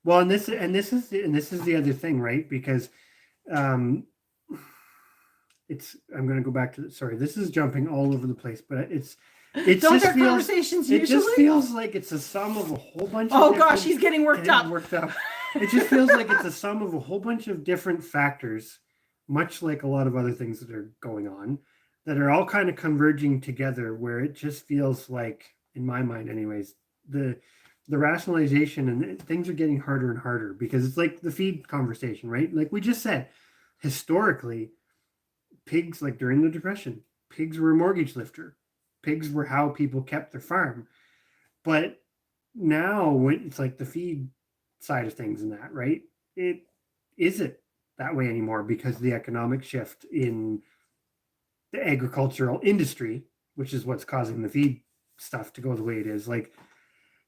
well, and this is the other thing, right? Because I'm going to go back to sorry, this is jumping all over the place, but it don't our conversations usually? It just feels like it's a sum of a whole bunch of oh gosh, he's getting worked up. It just feels like it's a sum of a whole bunch of different factors, much like a lot of other things that are going on, that are all kind of converging together, where it just feels like, in my mind anyways, the rationalization and things are getting harder and harder, because it's like the feed conversation, right? Like we just said, historically, pigs, like during the Depression, pigs were a mortgage lifter. Pigs were how people kept their farm. But now when it's like the feed side of things and that, right? It isn't that way anymore because the economic shift in the agricultural industry, which is what's causing the feed stuff to go the way it is. Like,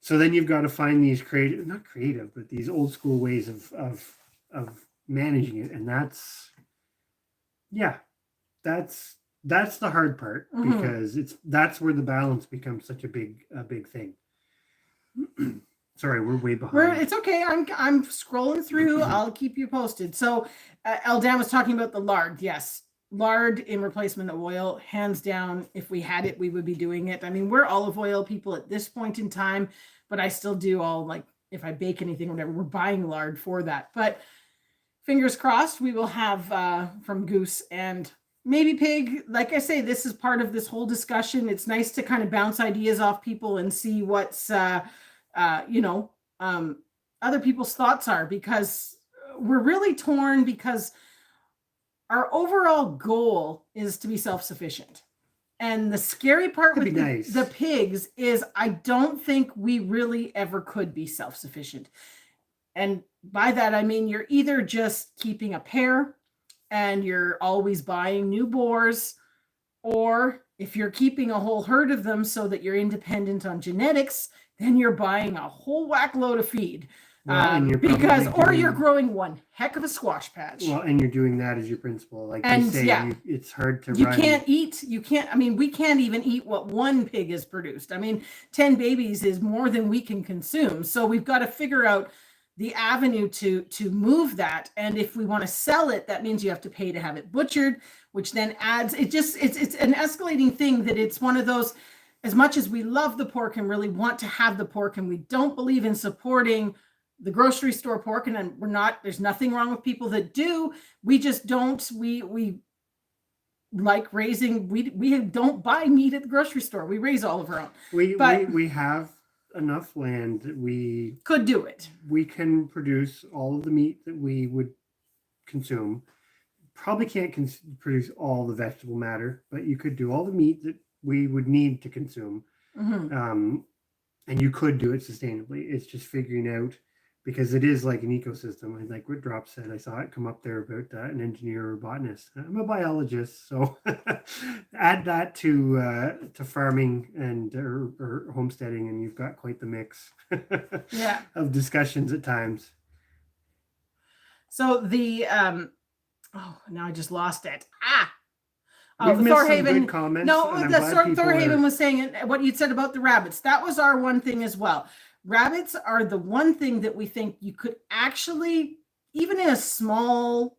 so then you've got to find these not creative, but these old school ways of managing it. And that's the hard part, because that's where the balance becomes such a big thing. Sorry, we're way behind. It's okay. I'm scrolling through. I'll keep you posted. So Eldan was talking about the lard. Yes, lard in replacement of oil, hands down. If we had it, we would be doing it. I mean, we're olive oil people at this point in time, but I still do all, like, if I bake anything or whatever, we're buying lard for that. But fingers crossed, we will have from goose and maybe pig. Like I say, this is part of this whole discussion. It's nice to kind of bounce ideas off people and see what's other people's thoughts are, because we're really torn, because our overall goal is to be self-sufficient. And the scary part with the pigs is I don't think we really ever could be self-sufficient. And by that, I mean, you're either just keeping a pair and you're always buying new boars, or if you're keeping a whole herd of them so that you're independent on genetics, then you're buying a whole whack load of feed. Or you're growing one heck of a squash patch. Well, and you're doing that as your principal. Like you say, it's hard to we can't even eat what one pig has produced. I mean, 10 babies is more than we can consume. So we've got to figure out the avenue to move that. And if we want to sell it, that means you have to pay to have it butchered, which then adds, it's an escalating thing, that it's one of those, as much as we love the pork and really want to have the pork, and we don't believe in supporting the grocery store pork, and there's nothing wrong with people that do. We just don't, we like raising, we don't buy meat at the grocery store. We raise all of our own. We have enough land that we could do it. We can produce all of the meat that we would consume. Probably can't produce all the vegetable matter, but you could do all the meat that we would need to consume. And you could do it sustainably. It's just figuring out, because it is like an ecosystem. And like what Drop said, I saw it come up there about an engineer or botanist. I'm a biologist, so add that to farming and or homesteading, and you've got quite the mix of discussions at times. So the now I just lost it. We've missed some good comments. No, Thorhaven was saying what you said about the rabbits. That was our one thing as well. Rabbits are the one thing that we think you could actually, even in a small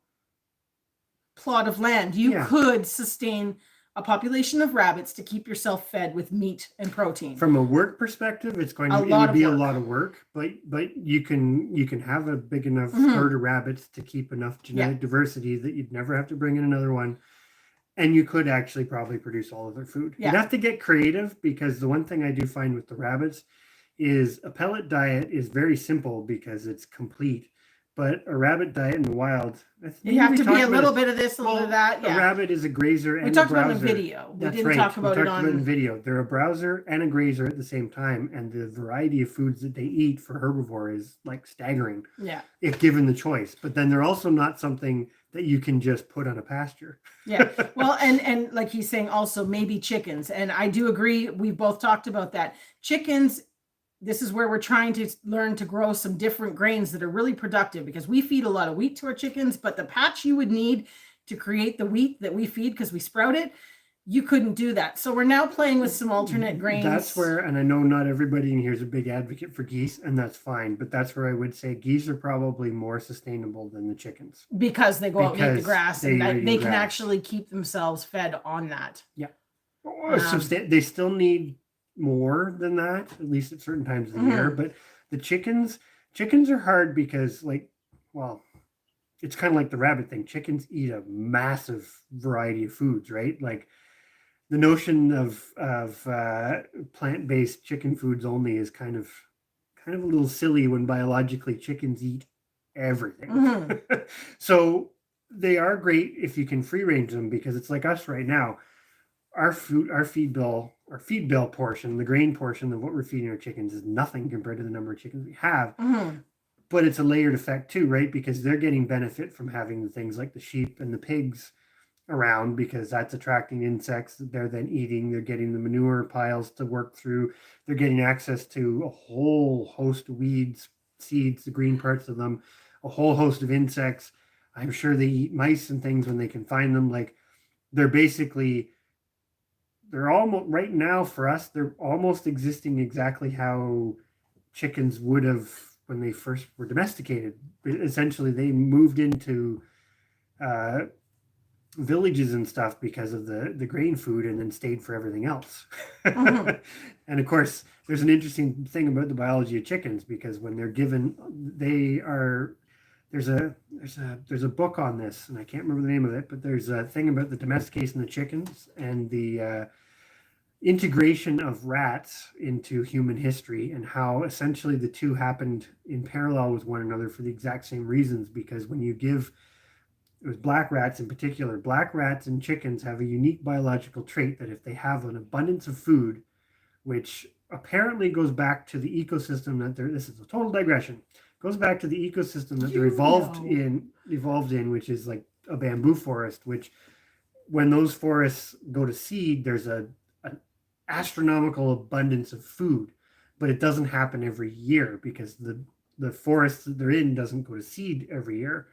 plot of land, you could sustain a population of rabbits to keep yourself fed with meat and protein. From a work perspective, it's going to be a lot of work, but you can have a big enough herd of rabbits to keep enough genetic diversity that you'd never have to bring in another one. And you could actually probably produce all of their food. You'd have to get creative, because the one thing I do find with the rabbits is a pellet diet is very simple because it's complete, but a rabbit diet in the wild, you have to be a little bit of this, a little bit of that. A rabbit is a grazer and we talked about it in video. We didn't talk about it on video. They're a browser and a grazer at the same time, and the variety of foods that they eat for herbivore is like staggering. If given the choice. But then they're also not something that you can just put on a pasture. Well, and like he's saying, also maybe chickens, and I do agree. We've both talked about that. Chickens. This is where we're trying to learn to grow some different grains that are really productive, because we feed a lot of wheat to our chickens, but the patch you would need to create the wheat that we feed, because we sprout it, you couldn't do that. So we're now playing with some alternate grains. That's where, and I know not everybody in here is a big advocate for geese, and that's fine, but that's where I would say geese are probably more sustainable than the chickens. Because they go out and eat the grass, and they can actually keep themselves fed on that. They still need more than that, at least at certain times of the year. But the chickens are hard because, like, well, it's kind of like the rabbit thing. Chickens eat a massive variety of foods, right? Like the notion of plant-based chicken foods only is kind of a little silly when biologically chickens eat everything. So they are great if you can free range them, because it's like us right now. Our feed bill portion, the grain portion of what we're feeding our chickens is nothing compared to the number of chickens we have. But it's a layered effect too, right? Because they're getting benefit from having the things like the sheep and the pigs around, because that's attracting insects that they're then eating. They're getting the manure piles to work through. They're getting access to a whole host of weeds, seeds, the green parts of them, a whole host of insects. I'm sure they eat mice and things when they can find them. Like they're almost, right now for us, they're almost existing exactly how chickens would have when they first were domesticated. Essentially, they moved into villages and stuff because of the grain food, and then stayed for everything else. And of course, there's an interesting thing about the biology of chickens, because when they're given, there's a book on this, and I can't remember the name of it, but there's a thing about the domestication of chickens and the integration of rats into human history, and how essentially the two happened in parallel with one another for the exact same reasons. Because when you give, it was black rats in particular, black rats and chickens have a unique biological trait that if they have an abundance of food, which apparently goes back to the ecosystem that this is a total digression, goes back to the ecosystem that they're evolved in, which is like a bamboo forest, which when those forests go to seed, there's an astronomical abundance of food, but it doesn't happen every year because the forests that they're in doesn't go to seed every year.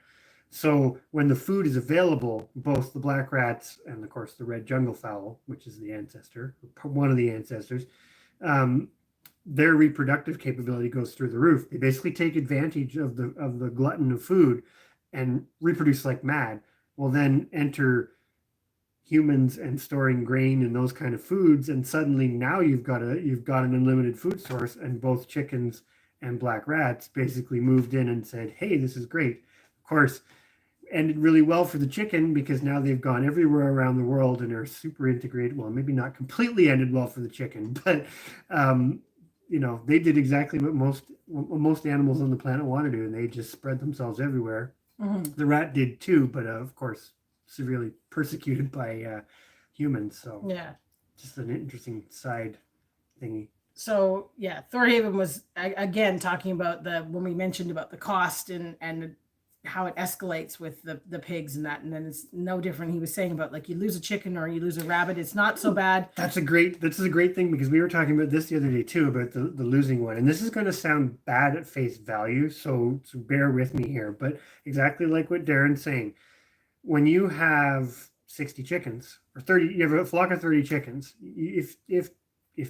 So when the food is available, both the black rats and of course the red jungle fowl, which is the ancestor, one of the ancestors, their reproductive capability goes through the roof. They basically take advantage of the glutton of food and reproduce like mad. Well, then enter humans and storing grain and those kind of foods, and suddenly now you've got an unlimited food source, and both chickens and black rats basically moved in and said, hey, this is great. Of course, ended really well for the chicken because now they've gone everywhere around the world and are super integrated. Well, maybe not completely ended well for the chicken, but they did exactly what most animals on the planet want to do, and they just spread themselves everywhere. The rat did too, but of course severely persecuted by humans. So yeah, just an interesting side thingy. So yeah, Thorhaven was again talking about when we mentioned about the cost and how it escalates with the pigs and that, and then it's no different. He was saying about like you lose a chicken or you lose a rabbit, it's not so bad. This is a great thing, because we were talking about this the other day too, about the losing one, and this is going to sound bad at face value, so bear with me here, but exactly like what Darren's saying, when you have 60 chickens or 30, you have a flock of 30 chickens, if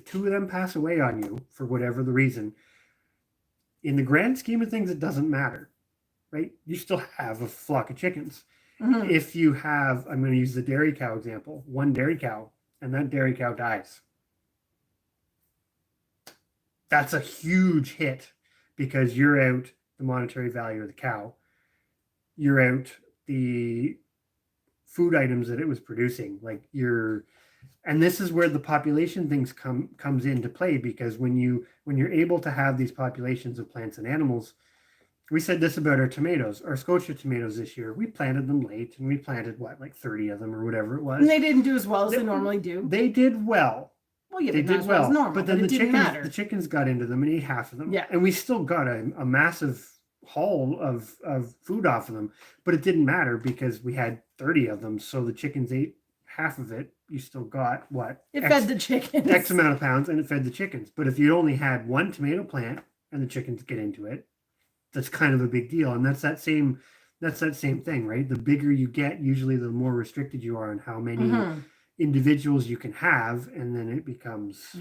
2 of them pass away on you for whatever the reason, in the grand scheme of things, it doesn't matter, right? You still have a flock of chickens. If you have, I'm going to use the dairy cow example, one dairy cow, and that dairy cow dies, that's a huge hit, because you're out the monetary value of the cow, you're out the food items that it was producing, and this is where the population things comes into play, because when you're able to have these populations of plants and animals, we said this about our tomatoes, our Scotia tomatoes this year. We planted them late, and we planted like 30 of them or whatever it was. And they didn't do as well as they normally do. They did well. Well, yeah, they did well as normal, but then the chickens got into them and ate half of them. Yeah. And we still got a massive haul of food off of them, but it didn't matter because we had 30 of them. So the chickens ate half of it. You still got what? Fed the chickens. X amount of pounds, and it fed the chickens. But if you only had one tomato plant and the chickens get into it, that's kind of a big deal. And that's that same thing, right? The bigger you get, usually the more restricted you are on how many individuals you can have, and then it becomes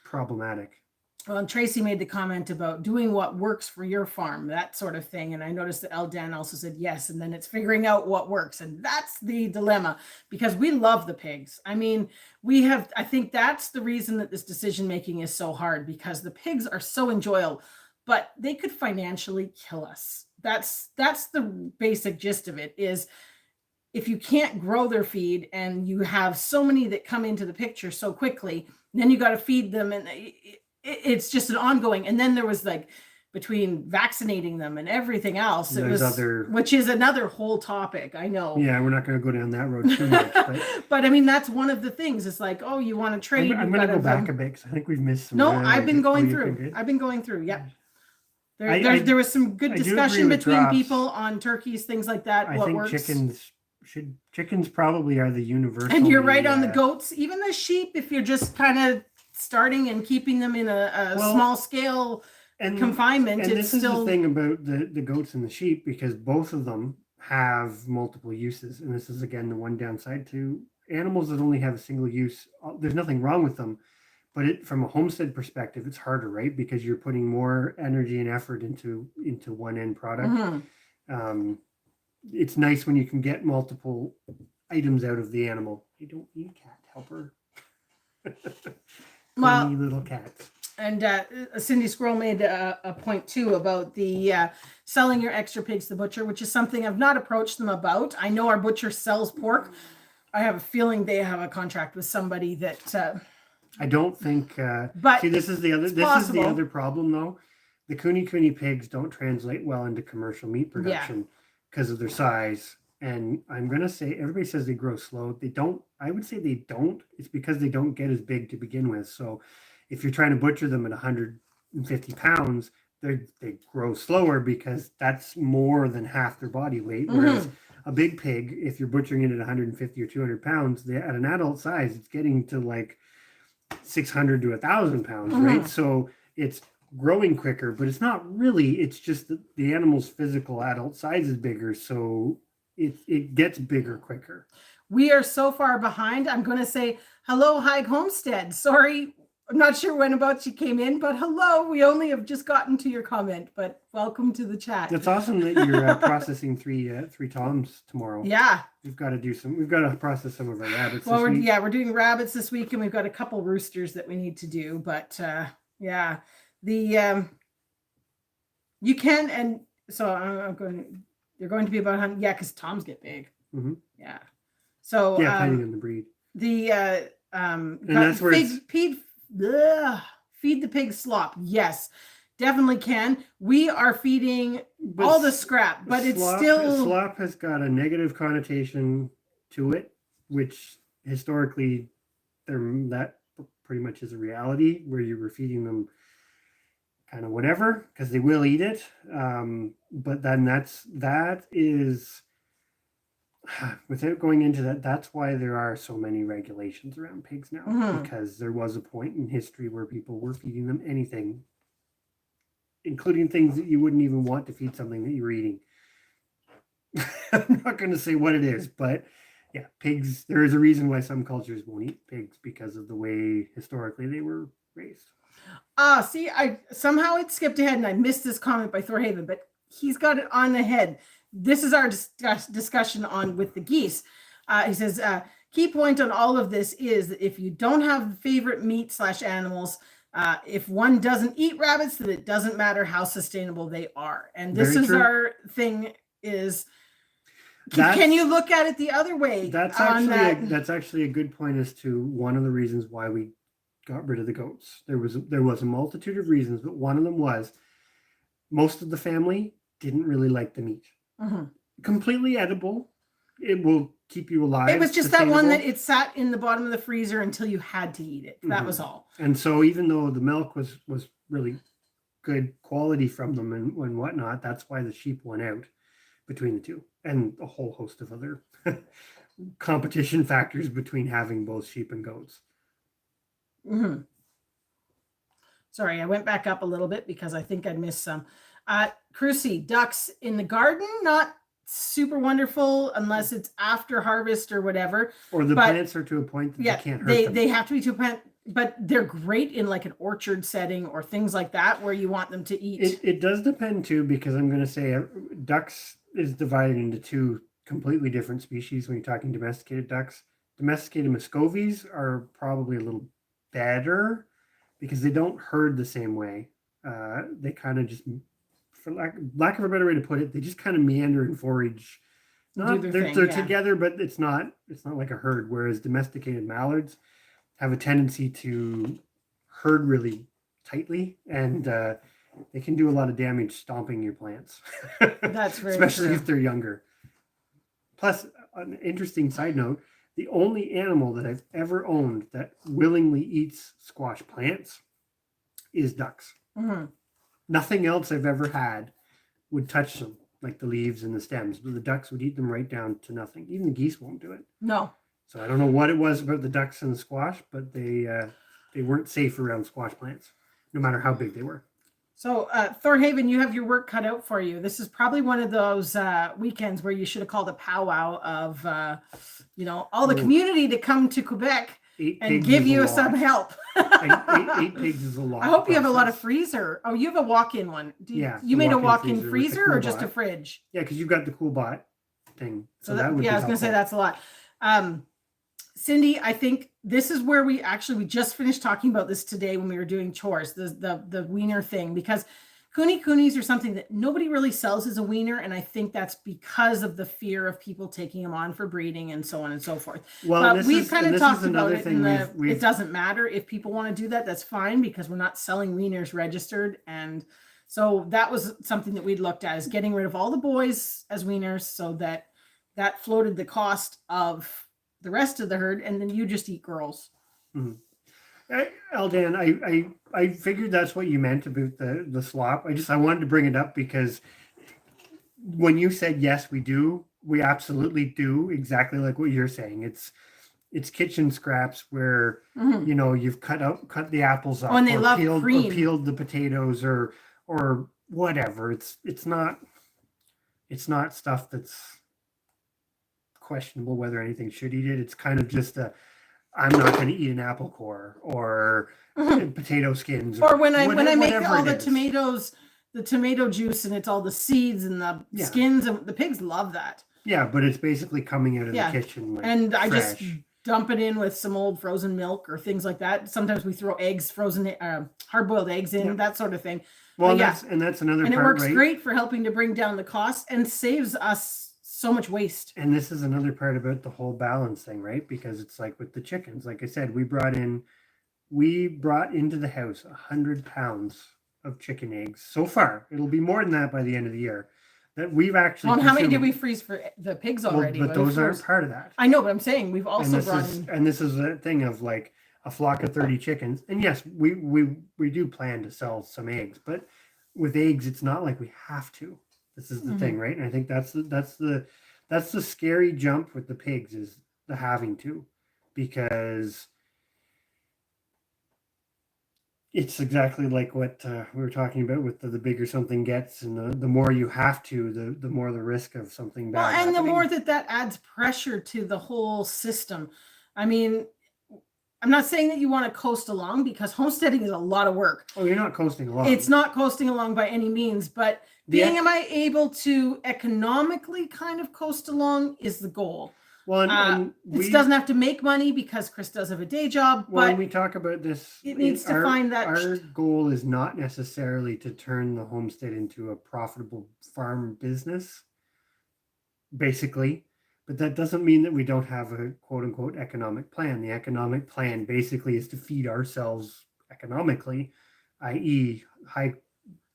problematic. Well, and Tracy made the comment about doing what works for your farm, that sort of thing. And I noticed that Dan also said yes. And then it's figuring out what works. And that's the dilemma, because we love the pigs. I mean, I think that's the reason that this decision making is so hard, because the pigs are so enjoyable, but they could financially kill us. That's the basic gist of it, is if you can't grow their feed and you have so many that come into the picture so quickly, then you got to feed them, and it's just an ongoing. And then there was between vaccinating them and everything else, which is another whole topic. I know. Yeah, we're not going to go down that road too much. But I mean, that's one of the things. It's like, oh, you want to trade? I'm going to go back a bit, because I think we've missed some. No, I've been going through. Yep. There was some good discussion between people on turkeys, things like that. I think chickens probably are the universal. And you're right on the goats, even the sheep. If you're just kind of starting and keeping them in a small scale confinement, and this is the thing about the goats and the sheep, because both of them have multiple uses. And this is again the one downside to animals that only have a single use. There's nothing wrong with them. But from a homestead perspective, it's harder, right? Because you're putting more energy and effort into one end product. It's nice when you can get multiple items out of the animal. You don't need cat helper. Well, little cats. And Cindy Squirrel made a point too about the selling your extra pigs to the butcher, which is something I've not approached them about. I know our butcher sells pork. I have a feeling they have a contract with somebody that. I don't think. But see, this is the other problem, though. The Kune pigs don't translate well into commercial meat production because of their size. And I'm gonna say, everybody says they grow slow. They don't. I would say they don't. It's because they don't get as big to begin with. So, if you're trying to butcher them at 150 pounds, they grow slower, because that's more than half their body weight. Whereas a big pig, if you're butchering it at 150 or 200 pounds, at an adult size, it's getting to 600 to 1,000 pounds, right? So it's growing quicker, but it's not really. It's just that the animal's physical adult size is bigger, so it gets bigger quicker. We are so far behind. I'm going to say hello, Homestead. Sorry, I'm not sure when about she came in, but hello. We only have just gotten to your comment, but welcome to the chat. It's awesome that you're processing three toms tomorrow. Yeah. We've got to process some of our rabbits Well, this week. we're doing rabbits this week, and we've got a couple roosters that we need to do. But yeah, the you can, and so I'm going. You're going to be about 100. Yeah, because toms get big. Mm-hmm. Yeah. So yeah, depending on the breed. And that's where feed the pig slop. Yes, definitely can. We are feeding all the scrap, but it's still slop has got a negative connotation to it, which historically that pretty much is a reality where you were feeding them kind of whatever because they will eat it. But then that is without going into that, that's why there are so many regulations around pigs now, because there was a point in history where people were feeding them anything, including things that you wouldn't even want to feed something that you were eating. I'm not going to say what it is, but yeah, pigs, there is a reason why some cultures won't eat pigs because of the way historically they were raised. See, I somehow it skipped ahead and I missed this comment by Thorhaven, but he's got it on the head. This is our discussion on with the geese. He says, key point on all of this is that if you don't have favorite meat / animals, if one doesn't eat rabbits, then it doesn't matter how sustainable they are. And this is our thing is, can you look at it the other way? That's actually a good point as to one of the reasons why we got rid of the goats. There was a multitude of reasons, but one of them was most of the family didn't really like the meat. Completely edible. It will keep you alive. It was just that one that it sat in the bottom of the freezer until you had to eat it. That was all. And so even though the milk was really good quality from them and whatnot, that's why the sheep went out between the two, and a whole host of other competition factors between having both sheep and goats. Sorry, I went back up a little bit because I think I missed some. Crucy, ducks in the garden, not super wonderful unless it's after harvest or whatever. Or the plants are to a point that you can't hurt them. They have to be to a plant, but they're great in like an orchard setting or things like that where you want them to eat. It does depend too, because I'm going to say ducks is divided into two completely different species when you're talking domesticated ducks. Domesticated Muscovies are probably a little better because they don't herd the same way. They kind of just, for lack of a better way to put it, they just kind of meander and forage. They're together, but it's not like a herd. Whereas domesticated mallards have a tendency to herd really tightly, and they can do a lot of damage stomping your plants. That's very especially true. If they're younger. Plus, an interesting side note: the only animal that I've ever owned that willingly eats squash plants is ducks. Nothing else I've ever had would touch them, like the leaves and the stems, but the ducks would eat them right down to nothing. Even the geese won't do it. No. So I don't know what it was about the ducks and the squash, but they weren't safe around squash plants, no matter how big they were. So Thorhaven, you have your work cut out for you. This is probably one of those weekends where you should have called a powwow of, all the community to come to Quebec and give you some help. 8 pigs is a lot. I hope you have a lot of freezer. Oh, you have a walk-in one. You made a walk-in freezer or just a fridge? Yeah, because you've got the cool bot thing. So that would be I was going to say that's a lot. Cindy, I think this is where we just finished talking about this today when we were doing chores, the wiener thing, because coonies are something that nobody really sells as a wiener. And I think that's because of the fear of people taking them on for breeding and so on and so forth. Well, we've kind of talked about it. It doesn't matter if people want to do that. That's fine because we're not selling wieners registered. And so that was something that we'd looked at, is getting rid of all the boys as wieners so that floated the cost of the rest of the herd, and then you just eat girls. Aldan, I figured that's what you meant about the slop. I wanted to bring it up because when you said yes, we absolutely do exactly like what you're saying. It's kitchen scraps where you've cut the apples up, and they love cream, or peeled the potatoes, or whatever. It's not stuff that's questionable whether anything should eat it. It's kind of just I'm not going to eat an apple core or potato skins. Or when I make all the is. tomatoes, the tomato juice, and it's all the seeds and the skins, and the pigs love that. Yeah, but it's basically coming out of the kitchen. Like, and fresh. I just dump it in with some old frozen milk or things like that. Sometimes we throw eggs, frozen hard-boiled eggs in, that sort of thing. Well, that's another and part, it works right? great for helping to bring down the cost and saves us so much waste. And this is another part about the whole balance thing, right? Because it's like with the chickens, like I said, we brought into the house 100 pounds of chicken eggs so far. It'll be more than that by the end of the year. That we've actually. Well, how many did we freeze for the pigs already? Well, but those aren't part of that. I know, but I'm saying we've also brought in. And this is a thing of like a flock of 30 chickens. And yes, we do plan to sell some eggs, but with eggs, it's not like we have to. This is the thing, right? And I think that's the scary jump with the pigs is the having to, because it's exactly like what we were talking about with the bigger something gets, and the more you have to, the more the risk of something bad. Well, and happening. the more that adds pressure to the whole system. I mean, I'm not saying that you want to coast along, because homesteading is a lot of work. Oh, you're not coasting along. It's not coasting along by any means, but am I able to economically kind of coast along is the goal. Well, and it doesn't have to make money because Chris does have a day job. Well, but when we talk about this, it needs to find that. Our goal is not necessarily to turn the homestead into a profitable farm business, basically. But that doesn't mean that we don't have a quote unquote economic plan. The economic plan basically is to feed ourselves economically, i.e.,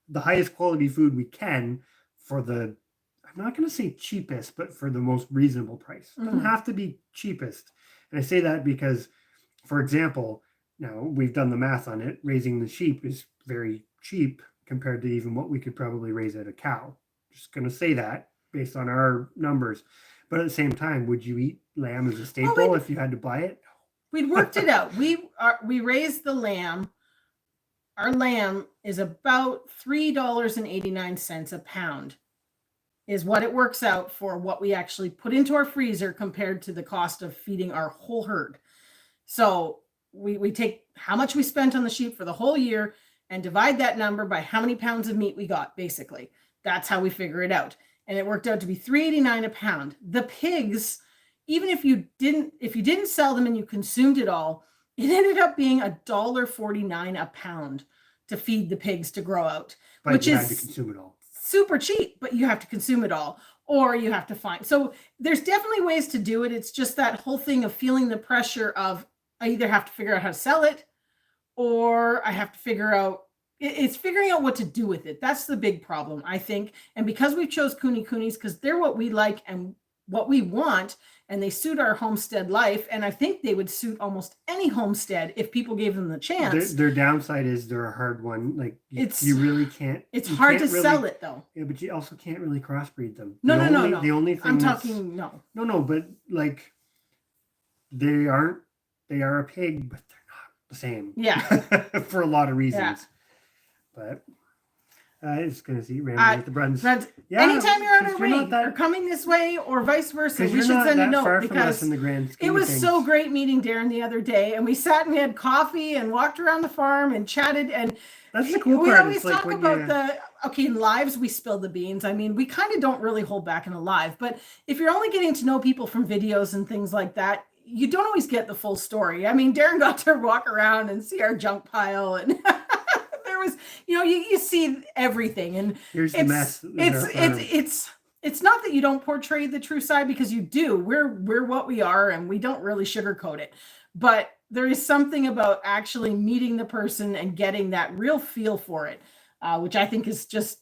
the highest quality food we can for the, I'm not going to say cheapest, but for the most reasonable price. It doesn't have to be cheapest. And I say that because, for example, now we've done the math on it. Raising the sheep is very cheap compared to even what we could probably raise at a cow. Just going to say that based on our numbers. But at the same time, would you eat lamb as a staple if you had to buy it? We'd worked it out. We raised the lamb. Our lamb is about $3.89 a pound. Is what it works out for what we actually put into our freezer compared to the cost of feeding our whole herd. So we take how much we spent on the sheep for the whole year and divide that number by how many pounds of meat we got, basically. That's how we figure it out. And it worked out to be $3.89 a pound. The pigs, even if you didn't sell them and you consumed it all, it ended up being $1.49 a pound to feed the pigs to grow out, but which you had to consume it all. Super cheap, but you have to consume it all, or you have to find. So there's definitely ways to do it. It's just that whole thing of feeling the pressure of I either have to figure out how to sell it, or I have to figure out. It's figuring out what to do with it. That's the big problem, I think. And because we chose Coonies because they're what we like and what we want, and they suit our homestead life. And I think they would suit almost any homestead if people gave them the chance. Their downside is they're a hard one. Like you really can't. It's hard to sell it though. Yeah, but you also can't really crossbreed them. No. The only thing I'm talking no. No, but like they are a pig, but they're not the same. Yeah. For a lot of reasons. Yeah. But it's going to see random with the Bruns. Yeah, anytime you're on our way or coming this way or vice versa, we should send a note because it was so great meeting Darren the other day, and we sat and we had coffee and walked around the farm and chatted. And that's the cool part. We always talk about in lives we spill the beans. I mean, we kind of don't really hold back in a live, but if you're only getting to know people from videos and things like that, you don't always get the full story. I mean, Darren got to walk around and see our junk pile and. You see everything, and here's the mess. It's not that you don't portray the true side, because you do. We're what we are, and we don't really sugarcoat it. But there is something about actually meeting the person and getting that real feel for it, which I think is just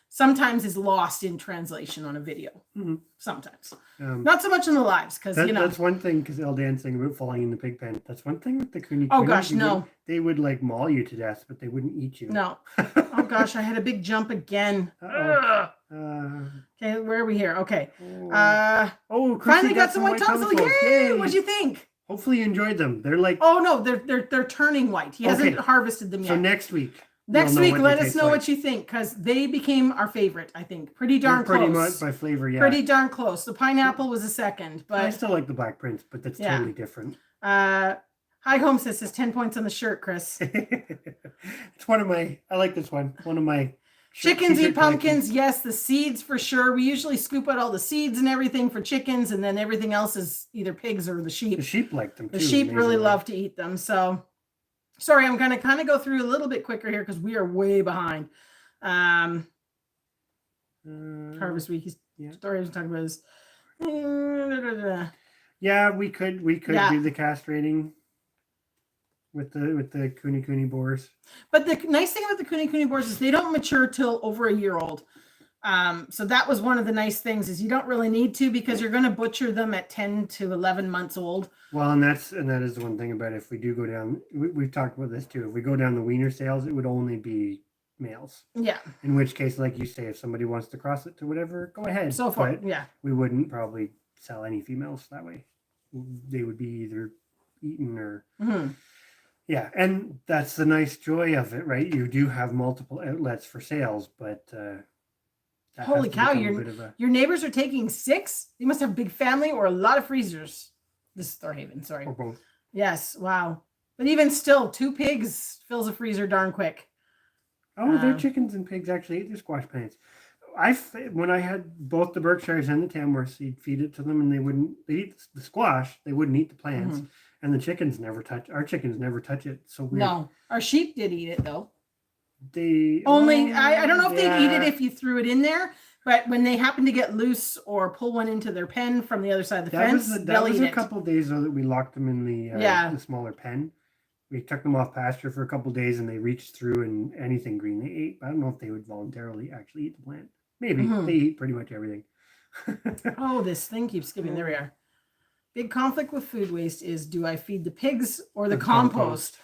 sometimes is lost in translation on a video. Mm-hmm. Sometimes, not so much in the lives, because that's one thing. Because Eldan's saying about falling in the pig pen. That's one thing with the Coonies. Oh gosh, no! They would like maul you to death, but they wouldn't eat you. No. Oh gosh, I had a big jump again. Okay, where are we here? Okay. Finally got some white tonsil. Yay! What'd you think? Hopefully you enjoyed them. They're like. Oh no, they're turning white. He hasn't harvested them yet. So next week. Next know week, what let they us taste know like. what you think, because they became our favorite, I think. Pretty darn They're pretty close. much by flavor, yeah. Pretty darn close. The pineapple was a second, but I still like the Black Prince, but that's Yeah. totally different. Hi Homestead says 10 points on the shirt, Chris. It's one of my, I like this one. One of my Chickens t-shirt eat pumpkins. collections. Yes, the seeds for sure. We usually scoop out all the seeds and everything for chickens, and then everything else is either pigs or the sheep. The sheep like them too. The sheep really amazingly. love to eat them. So, sorry, I'm going to kind of go through a little bit quicker here because we are way behind. Harvest week. Story I was talking about is. Yeah, we could do the castrating with the Kuni boars. But the nice thing about the Kuni boars is they don't mature till over a year old. So that was one of the nice things is you don't really need to because you're going to butcher them at 10 to 11 months old. Well, and that is the one thing about it. If we do go down, we've talked about this too. If we go down the wiener sales, it would only be males. Yeah. In which case, like you say, if somebody wants to cross it to whatever, go ahead. So far, yeah. We wouldn't probably sell any females that way. They would be either eaten or yeah, and that's the nice joy of it, right? You do have multiple outlets for sales, but holy cow, your neighbors are taking 6? They must have a big family or a lot of freezers. This is Thorhaven, sorry. Or both. Yes, wow. But even still, 2 pigs fills a freezer darn quick. Oh, their chickens and pigs actually eat their squash plants. When I had both the Berkshires and the Tamworths, you'd feed it to them and they eat the squash, they wouldn't eat the plants. And the chickens never touch it. So weird. No, our sheep did eat it though. They I don't know if they'd eat it if you threw it in there, but when they happen to get loose or pull one into their pen from the other side of the fence, that was a couple of days though that we locked them in the smaller pen. We took them off pasture for a couple of days and they reached through and anything green they ate. I don't know if they would voluntarily actually eat the plant. Maybe they eat pretty much everything. Oh, this thing keeps skipping. There we are. Big conflict with food waste is, do I feed the pigs or the compost?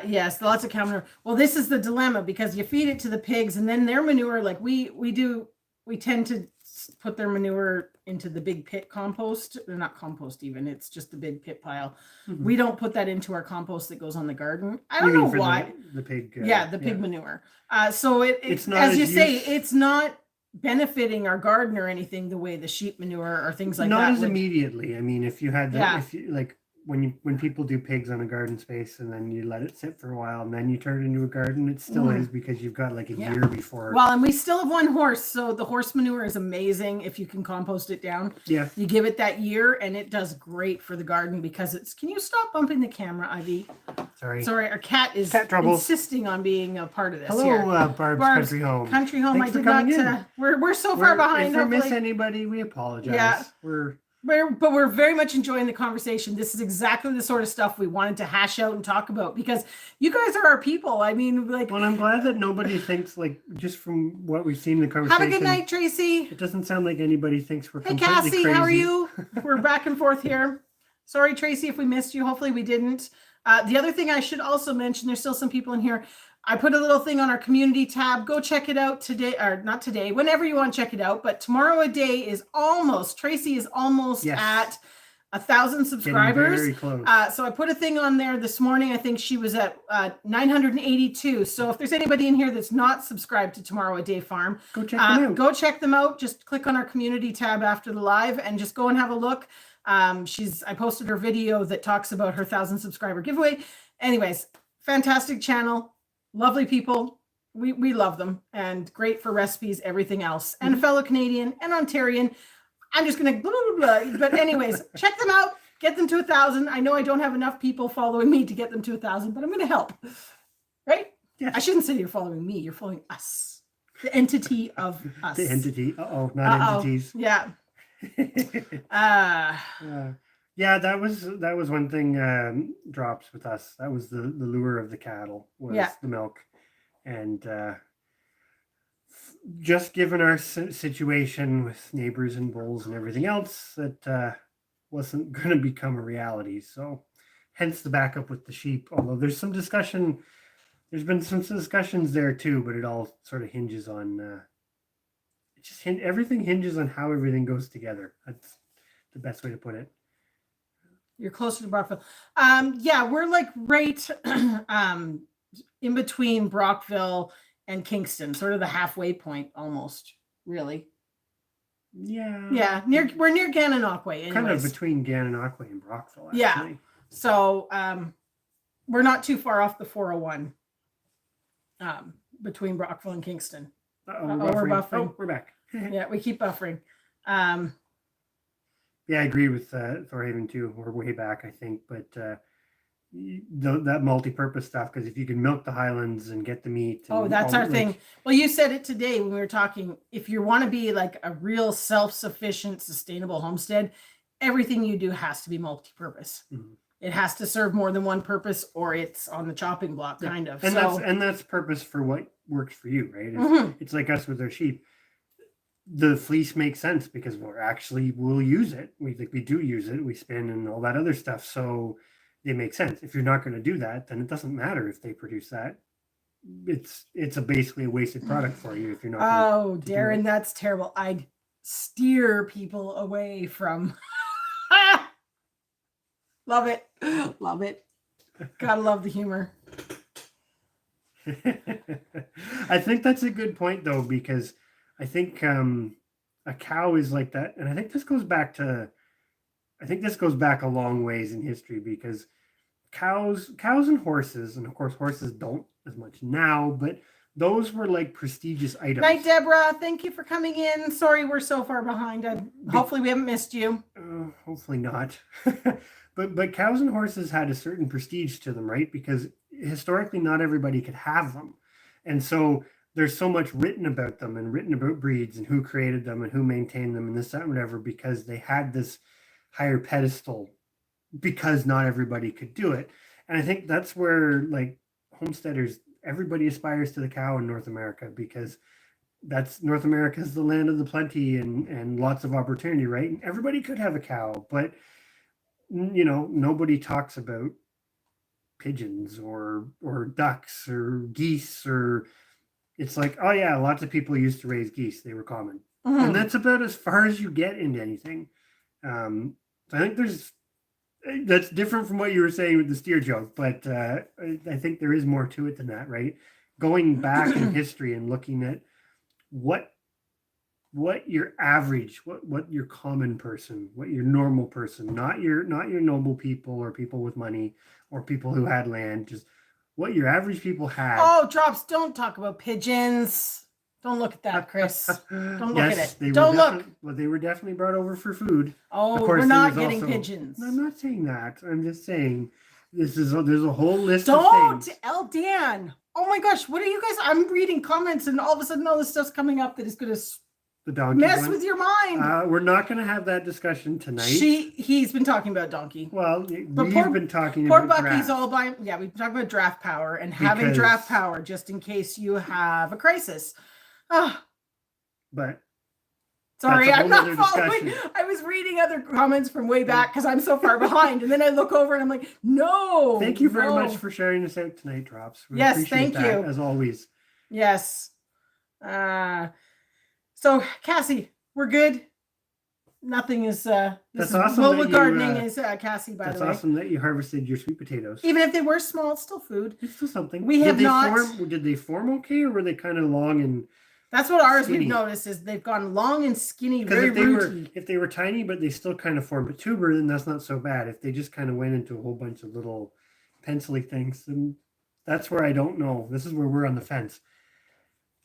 Yes, lots of cow manure. Well, this is the dilemma because you feed it to the pigs and then their manure, like we tend to put their manure into the big pit compost. They're not compost even. It's just the big pit pile. We don't put that into our compost that goes on the garden. I don't know why. The pig. The pig manure. So it's not, as you say, it's not benefiting our garden or anything the way the sheep manure or things like that. Not as immediately. I mean, if you had when people do pigs on a garden space and then you let it sit for a while and then you turn it into a garden, it still is because you've got like a year before. Well, and we still have 1 horse, so the horse manure is amazing if you can compost it down. Yeah. You give it that year and it does great for the garden because it's, can you stop bumping the camera, Ivy? Sorry, our cat is insisting on being a part of this. Hello, Barb's Country Home. Country Home. Thanks I did not. We're so far behind. If we miss anybody, we apologize. Yeah. But we're very much enjoying the conversation. This is exactly the sort of stuff we wanted to hash out and talk about because you guys are our people. I mean, like. Well, I'm glad that nobody thinks like just from what we've seen in the conversation. Have a good night, Tracy. It doesn't sound like anybody thinks we're completely Cassie, crazy. how are you? We're back and forth here. Sorry, Tracy, if we missed you. Hopefully we didn't. The other thing I should also mention, there's still some people in here. I put a little thing on our community tab. Go check it out today, or not today, whenever you want to check it out. But tomorrow a day is Tracy is almost at 1,000 subscribers. Very close. So I put a thing on there this morning. I think she was at 982. So if there's anybody in here that's not subscribed to Tomorrow a Day Farm, go check them out. Go check them out. Just click on our community tab after the live and just go and have a look. I posted her video that talks about her 1,000 subscriber giveaway. Anyways, fantastic channel. Lovely people. We love them and great for recipes, everything else. And a fellow Canadian and Ontarian. I'm just going to blah, blah, blah. But anyways, check them out. Get them to 1,000. I know I don't have enough people following me to get them to 1,000, but I'm going to help. Right? Yes. I shouldn't say you're following me. You're following us. The entity of us. The entity. Not entities. Yeah. Yeah, that was one thing. Drops with us. That was the lure of the cattle was the milk, and just given our situation with neighbors and bulls and everything else, that wasn't going to become a reality. So, hence the backup with the sheep. Although there's some discussion, there's been some discussions there too, but it all sort of hinges on. Everything hinges on how everything goes together. That's the best way to put it. You're closer to Brockville. Yeah, we're like right in between Brockville and Kingston, sort of the halfway point almost, really. Yeah, we're near Gananoque anyways. Kind of between Gananoque and Brockville, actually. Yeah. So we're not too far off the 401 between Brockville and Kingston. We're buffering. Oh, we're back. Yeah, we keep buffering. Yeah, I agree with Thorhaven too. We're way back, I think, but that multi-purpose stuff, because if you can milk the Highlands and get the meat. That's our thing. Well, you said it today when we were talking. If you want to be like a real self-sufficient, sustainable homestead, everything you do has to be multi-purpose. Mm-hmm. It has to serve more than one purpose, or it's on the chopping block, kind of. And that's purpose for what works for you, right? It's like us with our sheep. The fleece makes sense because we'll use it. We do use it. We spin and all that other stuff. So it makes sense. If you're not going to do that, then it doesn't matter if they produce that. It's basically a wasted product for you if you're not. Oh, Darren, that's terrible. I'd steer people away from. Love it. Love it. Gotta love the humor. I think that's a good point though, because I think a cow is like that. And I think this goes back a long ways in history, because cows and horses, and of course horses don't as much now, but those were like prestigious items. Night, Deborah. Thank you for coming in. Sorry we're so far behind. Hopefully we haven't missed you. Hopefully not. But cows and horses had a certain prestige to them, right? Because historically not everybody could have them. And so there's so much written about them and written about breeds and who created them and who maintained them and this, that, and whatever, because they had this higher pedestal because not everybody could do it. And I think that's where, like, homesteaders, everybody aspires to the cow in North America, because North America is the land of the plenty and lots of opportunity, right? And everybody could have a cow, but nobody talks about pigeons or ducks or geese, or it's like, oh yeah, lots of people used to raise geese. They were common. Mm-hmm. And that's about as far as you get into anything. So I think that's different from what you were saying with the steer joke, but I think there is more to it than that, right? Going back in history and looking at what your average, what your common person, what your normal person, not your noble people or people with money or people who had land, just what your average people had. Oh, Drops, don't talk about pigeons. Don't look at that, Chris. Don't look at it. Don't look. Well, they were definitely brought over for food. Oh, of course, we're not getting pigeons. I'm not saying that. I'm just saying there's a whole list of things. Don't, El Dan. Oh my gosh, what are you guys? I'm reading comments and all of a sudden all this stuff's coming up that is going to mess with your mind. We're not going to have that discussion tonight. He's been talking about donkey. Well, we've been talking about draft. Poor Bucky's all by. Yeah, we've been talking about draft power and having draft power just in case you have a crisis. But sorry, I'm not following. Discussion. I was reading other comments from way back because I'm so far behind, and then I look over and I'm like, no. Thank you very much for sharing this out tonight, Drops. Yes, thank you as always. Yes. So Cassie, we're good. Nothing is. That's awesome. Lola gardening is Cassie, by the way. That's awesome that you harvested your sweet potatoes. Even if they were small, it's still food. It's still something. Did they form okay, or were they kind of long and? That's what ours we've noticed is they've gone long and skinny, very rooty. If they were tiny, but they still kind of formed a tuber, then that's not so bad. If they just kind of went into a whole bunch of little pencily things, then that's where I don't know. This is where we're on the fence.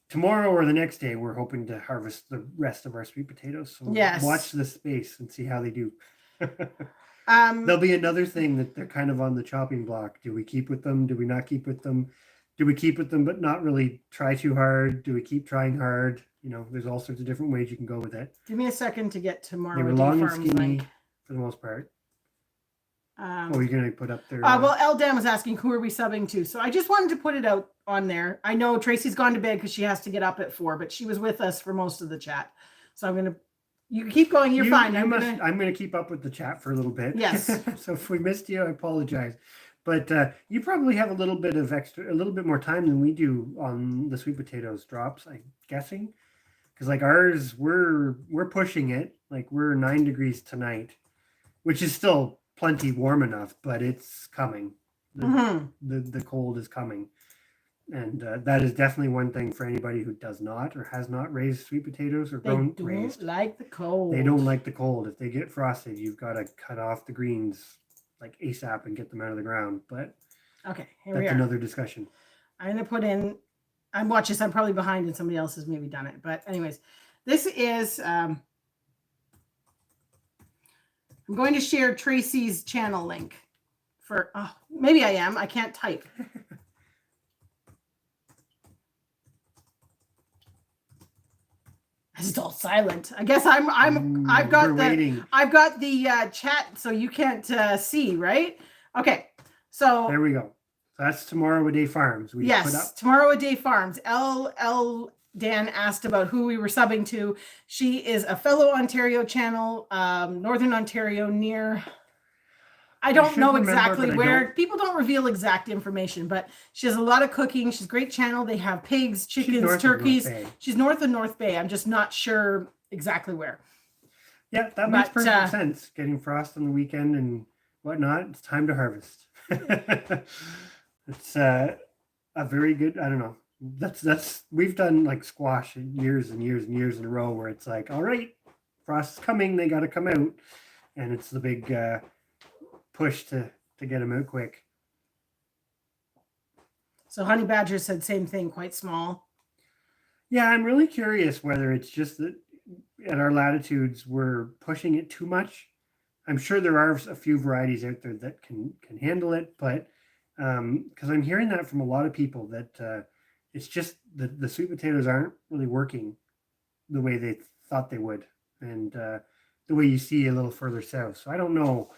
Tomorrow or the next day, we're hoping to harvest the rest of our sweet potatoes. So watch this space and see how they do. There'll be another thing that they're kind of on the chopping block. Do we keep with them? Do we not keep with them? Do we keep with them but not really try too hard? Do we keep trying hard? There's all sorts of different ways you can go with it. Give me a second to get tomorrow. They were long and skinny for the most part. What are you going to put up there? Well, Eldan was asking, who are we subbing to? So I just wanted to put it out on there. I know Tracy's gone to bed because she has to get up at 4, but she was with us for most of the chat. So you keep going. You're fine. I'm going to keep up with the chat for a little bit. Yes. So if we missed you, I apologize. But you probably have a little bit more time than we do on the sweet potatoes Drops, I'm guessing. Because like ours, we're pushing it. Like we're 9 degrees tonight, which is still plenty warm enough, but it's coming. The cold is coming. And that is definitely one thing for anybody who does not or has not raised sweet potatoes or They grown don't raised. like the cold. They don't like the cold. If they get frosted, you've got to cut off the greens like ASAP and get them out of the ground. But okay, here that's we are. another discussion. I'm gonna put in. I'm watching. I'm probably behind, and somebody else has maybe done it. But anyways, this is. I'm going to share Tracy's channel link for. Oh, maybe I am. I can't type. It's all silent. I guess I've got the chat, so you can't see, right? Okay, so there we go. That's Tomorrow a Day Farms. We put up Tomorrow a Day Farms. Dan asked about who we were subbing to. She is a fellow Ontario channel, Northern Ontario near. I don't know exactly where. People don't reveal exact information, but she has a lot of cooking. She's a great channel. They have pigs, chickens, turkeys. She's north of North Bay. I'm just not sure exactly where. Yeah, that makes perfect sense. Getting frost on the weekend and whatnot. It's time to harvest. It's a very good. I don't know. That's we've done like squash years and years and years in a row where it's like, all right, frost's coming. They got to come out, and it's the big. Push to get them out quick. So Honey Badger said same thing, quite small. Yeah, I'm really curious whether it's just that at our latitudes we're pushing it too much. I'm sure there are a few varieties out there that can handle it, but because I'm hearing that from a lot of people that it's just the sweet potatoes aren't really working the way they thought they would, and the way you see a little further south. So I don't know.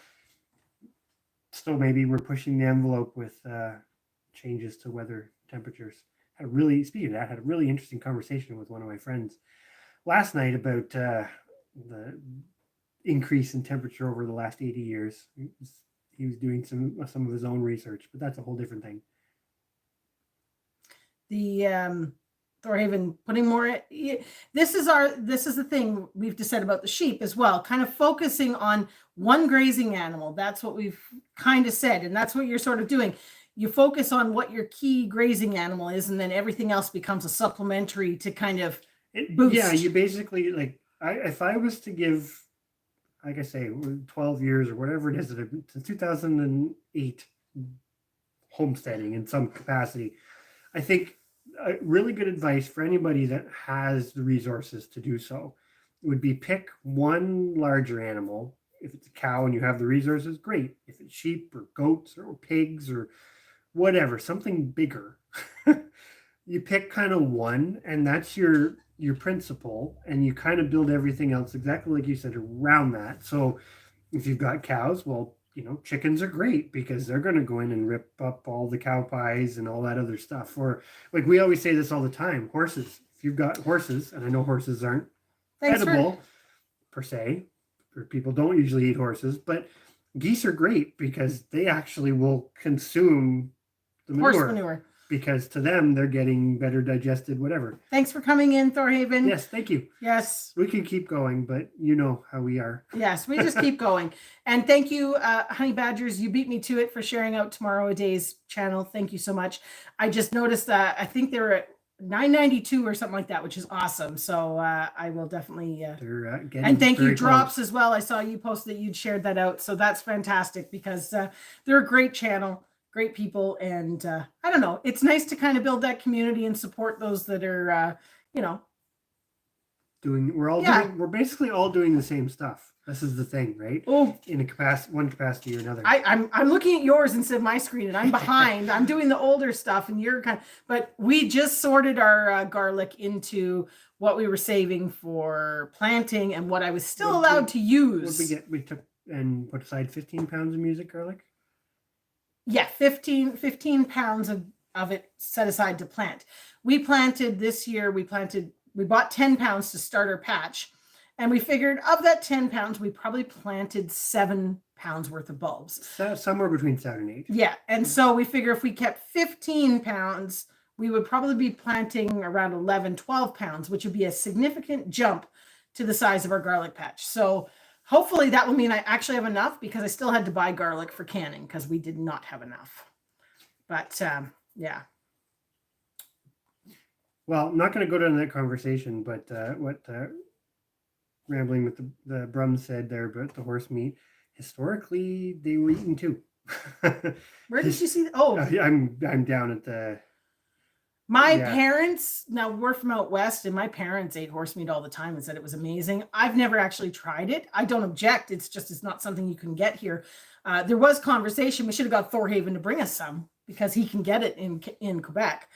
Still, maybe we're pushing the envelope with changes to weather temperatures. Speaking of that, had a really interesting conversation with one of my friends last night about the increase in temperature over the last 80 years. He was doing some of his own research, but that's a whole different thing. The Thorhaven putting more. This is the thing we've just said about the sheep as well. Kind of focusing on one grazing animal. That's what we've kind of said, and that's what you're sort of doing. You focus on what your key grazing animal is, and then everything else becomes a supplementary to kind of boost. Yeah, you basically like. If I was to give, like I say, 12 years or whatever it is, since 2008, homesteading in some capacity, I think. Really good advice for anybody that has the resources to do so would be pick one larger animal. If it's a cow and you have the resources, great. If it's sheep or goats or pigs or whatever, something bigger, you pick kind of one, and that's your principle, and you kind of build everything else exactly like you said around that. So if you've got cows, well, chickens are great because they're going to go in and rip up all the cow pies and all that other stuff. Or like we always say this all the time, horses. If you've got horses, and I know horses aren't edible per se, or people don't usually eat horses, but geese are great because they actually will consume the manure. Horse manure. Because to them, they're getting better digested, whatever. Thanks for coming in, Thorhaven. Yes, thank you. Yes. We can keep going, but you know how we are. Yes, we just keep going. And thank you, Honey Badgers. You beat me to it for sharing out Tomorrow a Day's channel. Thank you so much. I just noticed that I think they were at 992 or something like that, which is awesome. So I will definitely. And thank you, Drops, as well. I saw you post that you'd shared that out. So that's fantastic because they're a great channel. Great people, and I don't know. It's nice to kind of build that community and support those that are, doing. We're basically all doing the same stuff. This is the thing, right? Oh, in one capacity or another. I'm looking at yours instead of my screen, and I'm behind. I'm doing the older stuff, and you're but we just sorted our garlic into what we were saving for planting and what I was still allowed to use. What did we get? We took and put aside 15 pounds of music garlic. Yeah, 15 pounds of it set aside to plant. We planted this year, we bought 10 pounds to start our patch. And we figured of that 10 pounds, we probably planted 7 pounds worth of bulbs. Somewhere between 7 and 8. Yeah. And so we figure if we kept 15 pounds, we would probably be planting around 11, 12 pounds, which would be a significant jump to the size of our garlic patch. So hopefully that will mean I actually have enough because I still had to buy garlic for canning because we did not have enough. But yeah. Well, I'm not going to go down that conversation, but what rambling with the Brum said there about the horse meat, historically they were eaten too. Where did you see that? Oh, I'm down at the. My parents, now we're from out west, and my parents ate horse meat all the time and said it was amazing. I've never actually tried it. I don't object. It's not something you can get here. There was conversation. We should have got Thorhaven to bring us some because he can get it in Quebec.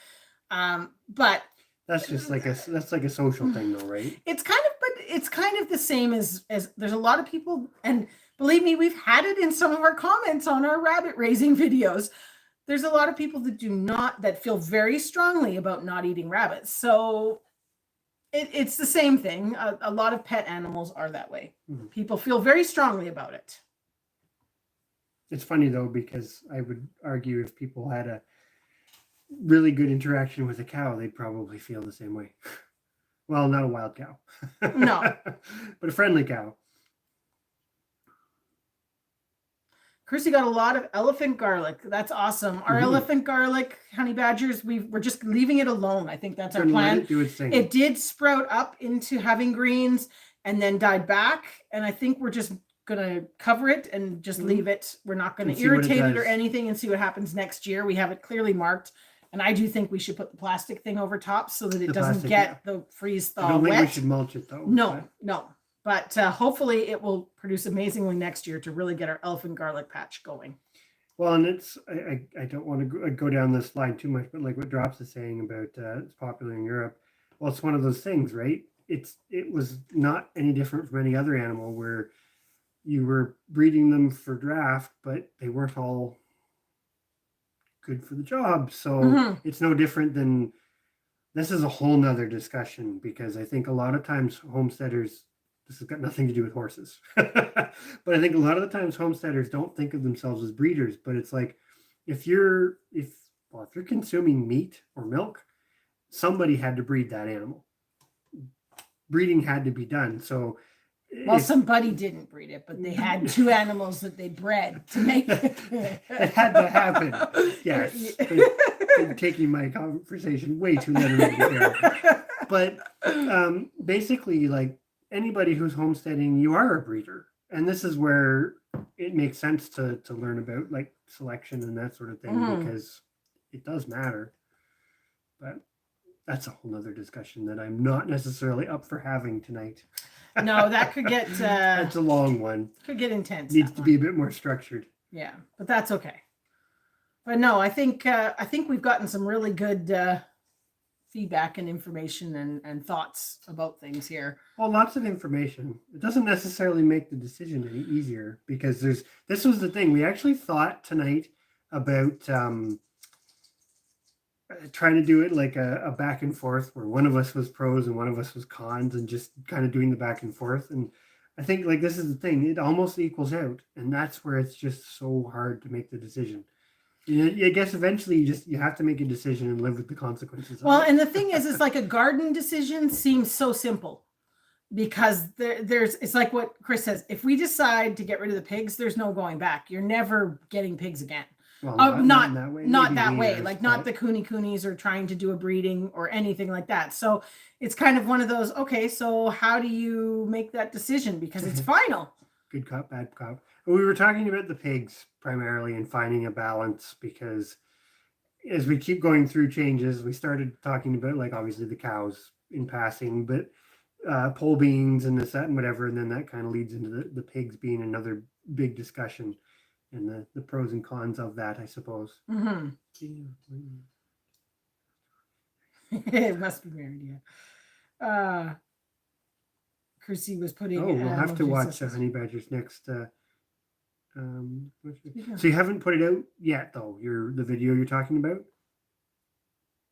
But that's just like a social thing, though, right? It's kind of the same as there's a lot of people, and believe me, we've had it in some of our comments on our rabbit raising videos. There's a lot of people that feel very strongly about not eating rabbits. So it's the same thing. A lot of pet animals are that way. Mm-hmm. People feel very strongly about it. It's funny though, because I would argue if people had a really good interaction with a cow, they'd probably feel the same way. Well, not a wild cow. No. But a friendly cow. Chrissy got a lot of elephant garlic. That's awesome. Our elephant garlic, honey badgers, we're just leaving it alone. I think that's our plan. It did sprout up into having greens and then died back. And I think we're just going to cover it and just leave it. We're not going to irritate it or anything and see what happens next year. We have it clearly marked. And I do think we should put the plastic thing over top so that it doesn't get the freeze thaw wet. I don't think we should mulch it though. No. But hopefully it will produce amazingly next year to really get our elephant garlic patch going. Well, and I don't want to go down this line too much, but like what Drops is saying about it's popular in Europe. Well, it's one of those things, right? It was not any different from any other animal where you were breeding them for draft, but they weren't all good for the job. So it's no different than, this is a whole nother discussion, because I think a lot of times homesteaders, this has got nothing to do with horses, but I think a lot of the times homesteaders don't think of themselves as breeders. But it's like, if you're consuming meat or milk, somebody had to breed that animal. Breeding had to be done. So, well, somebody didn't breed it, but they had two animals that they bred to make it. It had to happen. Yes, I'm taking my conversation way too literally here. But basically, like, anybody who's homesteading, you are a breeder. And this is where it makes sense to learn about like selection and that sort of thing, because it does matter. But that's a whole nother discussion that I'm not necessarily up for having tonight. No, that could get... that's a long one. Could get intense. Needs to be a bit more structured. Yeah, but that's okay. But no, I think we've gotten some really good feedback and information and thoughts about things here. Well, lots of information. It doesn't necessarily make the decision any easier, because this was the thing. We actually thought tonight about trying to do it like a back and forth where one of us was pros and one of us was cons, and just kind of doing the back and forth. And I think like this is the thing. It almost equals out. And that's where it's just so hard to make the decision. I guess eventually you have to make a decision and live with the consequences. Well, and the thing is like a garden decision seems so simple, because it's like what Chris says. If we decide to get rid of the pigs, there's no going back. You're never getting pigs again. Well, not that way. Not that way. Like not the coonies or trying to do a breeding or anything like that. So it's kind of one of those, okay, so how do you make that decision? Because it's final. Good cop, bad cop. We were talking about the pigs primarily and finding a balance, because as we keep going through changes, we started talking about like obviously the cows in passing, but pole beans and this, that, and whatever. And then that kind of leads into the pigs being another big discussion, and the pros and cons of that, I suppose. It must be married, yeah. Chrissy was putting... we'll have to watch Honey Badger's next... So you haven't put it out yet, though, the video you're talking about?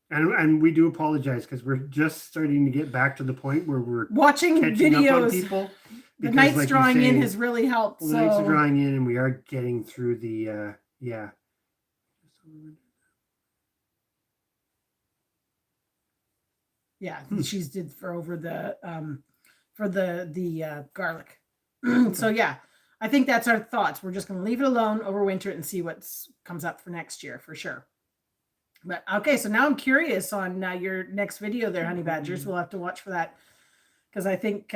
And we do apologize, because we're just starting to get back to the point where we're watching videos. Up on people. The nights like drawing in has really helped. Well, the nights are drawing in, and we are getting through the yeah. Yeah, she's did for the garlic. So yeah, I think that's our thoughts. We're just going to leave it alone, overwinter it, and see what comes up for next year for sure. But okay, so now I'm curious on your next video there, honey badgers. We'll have to watch for that because I think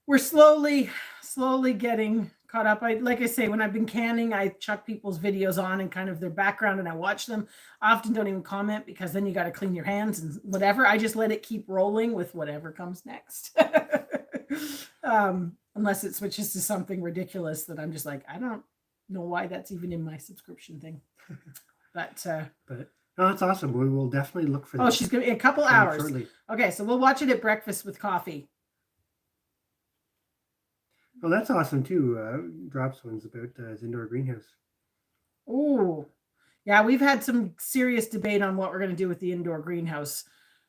we're slowly getting caught up. Like I say, when I've been canning, I chuck people's videos on and kind of their background and I watch them. I often don't even comment because then you got to clean your hands and whatever. I just let it keep rolling with whatever comes next. Unless it switches to something ridiculous that I'm just like, I don't know why that's even in my subscription thing. But no, that's awesome. We will definitely look for that. Oh, she's going to be a couple hours. Shortly. Okay, so we'll watch it at breakfast with coffee. Oh, that's awesome too. Drops one's about his indoor greenhouse. Oh, yeah, we've had some serious debate on what we're going to do with the indoor greenhouse.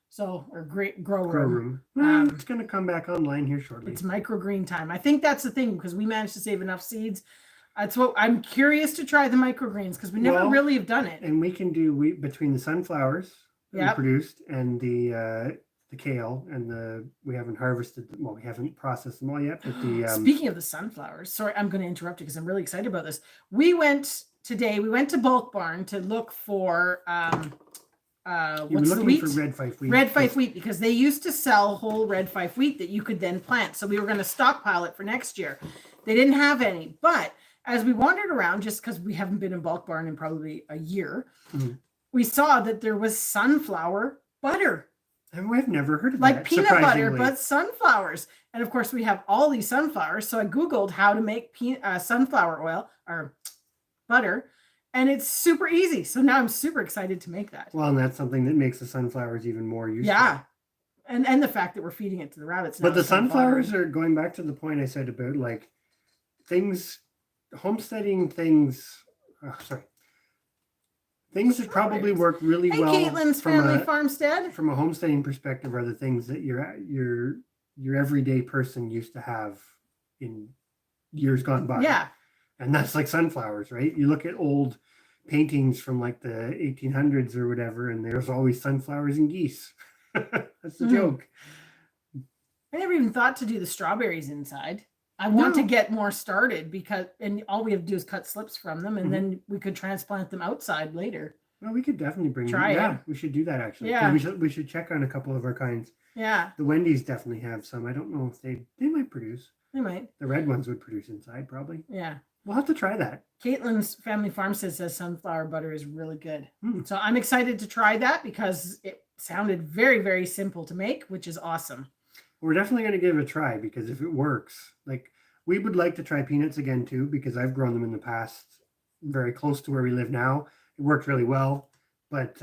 So, or grow room. It's going to come back online here shortly. It's microgreen time. I think that's the thing because we managed to save enough seeds. That's what I'm curious to try the microgreens because we never really have done it. And we can do between the sunflowers that we produced and the kale and we haven't harvested them. Well, we haven't processed them all yet. But speaking of the sunflowers, sorry, I'm going to interrupt you because I'm really excited about this. We went to Bulk Barn to look for what's the wheat? For red fife wheat. Red fife wheat because they used to sell whole red fife wheat that you could then plant. So we were going to stockpile it for next year. They didn't have any, but as we wandered around, just because we haven't been in Bulk Barn in probably a year, we saw that there was sunflower butter. And we've never heard of like that. Like peanut butter, but sunflowers. And of course, we have all these sunflowers. So I Googled how to make sunflower oil or butter. And it's super easy. So now I'm super excited to make that. Well, and that's something that makes the sunflowers even more useful. Yeah. And the fact that we're feeding it to the rabbits. But the sunflowers are going back to the point I said about like things, homesteading things. Things that probably work really well. Caitlin's family farmstead. From a homesteading perspective, are the things that your everyday person used to have in years gone by. Yeah. And that's like sunflowers, right? You look at old paintings from like the 1800s or whatever, and there's always sunflowers and geese. That's the joke. I never even thought to do the strawberries inside. I want to get more started and all we have to do is cut slips from them, and then we could transplant them outside later. Well, we could definitely try it. Yeah, we should do that actually. Yeah, we should check on a couple of our kinds. Yeah, the Wendy's definitely have some. I don't know if they might produce. They might. The red ones would produce inside probably. Yeah, we'll have to try that. Caitlin's family farm says sunflower butter is really good. So I'm excited to try that because it sounded very, very simple to make, which is awesome. We're definitely going to give it a try because if it works, like we would like to try peanuts again too, because I've grown them in the past very close to where we live now. It worked really well, but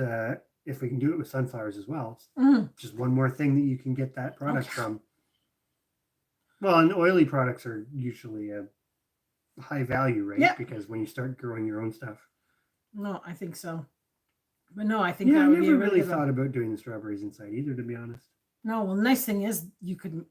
if we can do it with sunflowers as well, it's just one more thing that you can get that product from. Well, and oily products are usually a high value, right? Yeah. Because when you start growing your own stuff. No, I think so. But no, I think that would be a really thought about doing the strawberries inside either, to be honest. No, well, the nice thing is you could,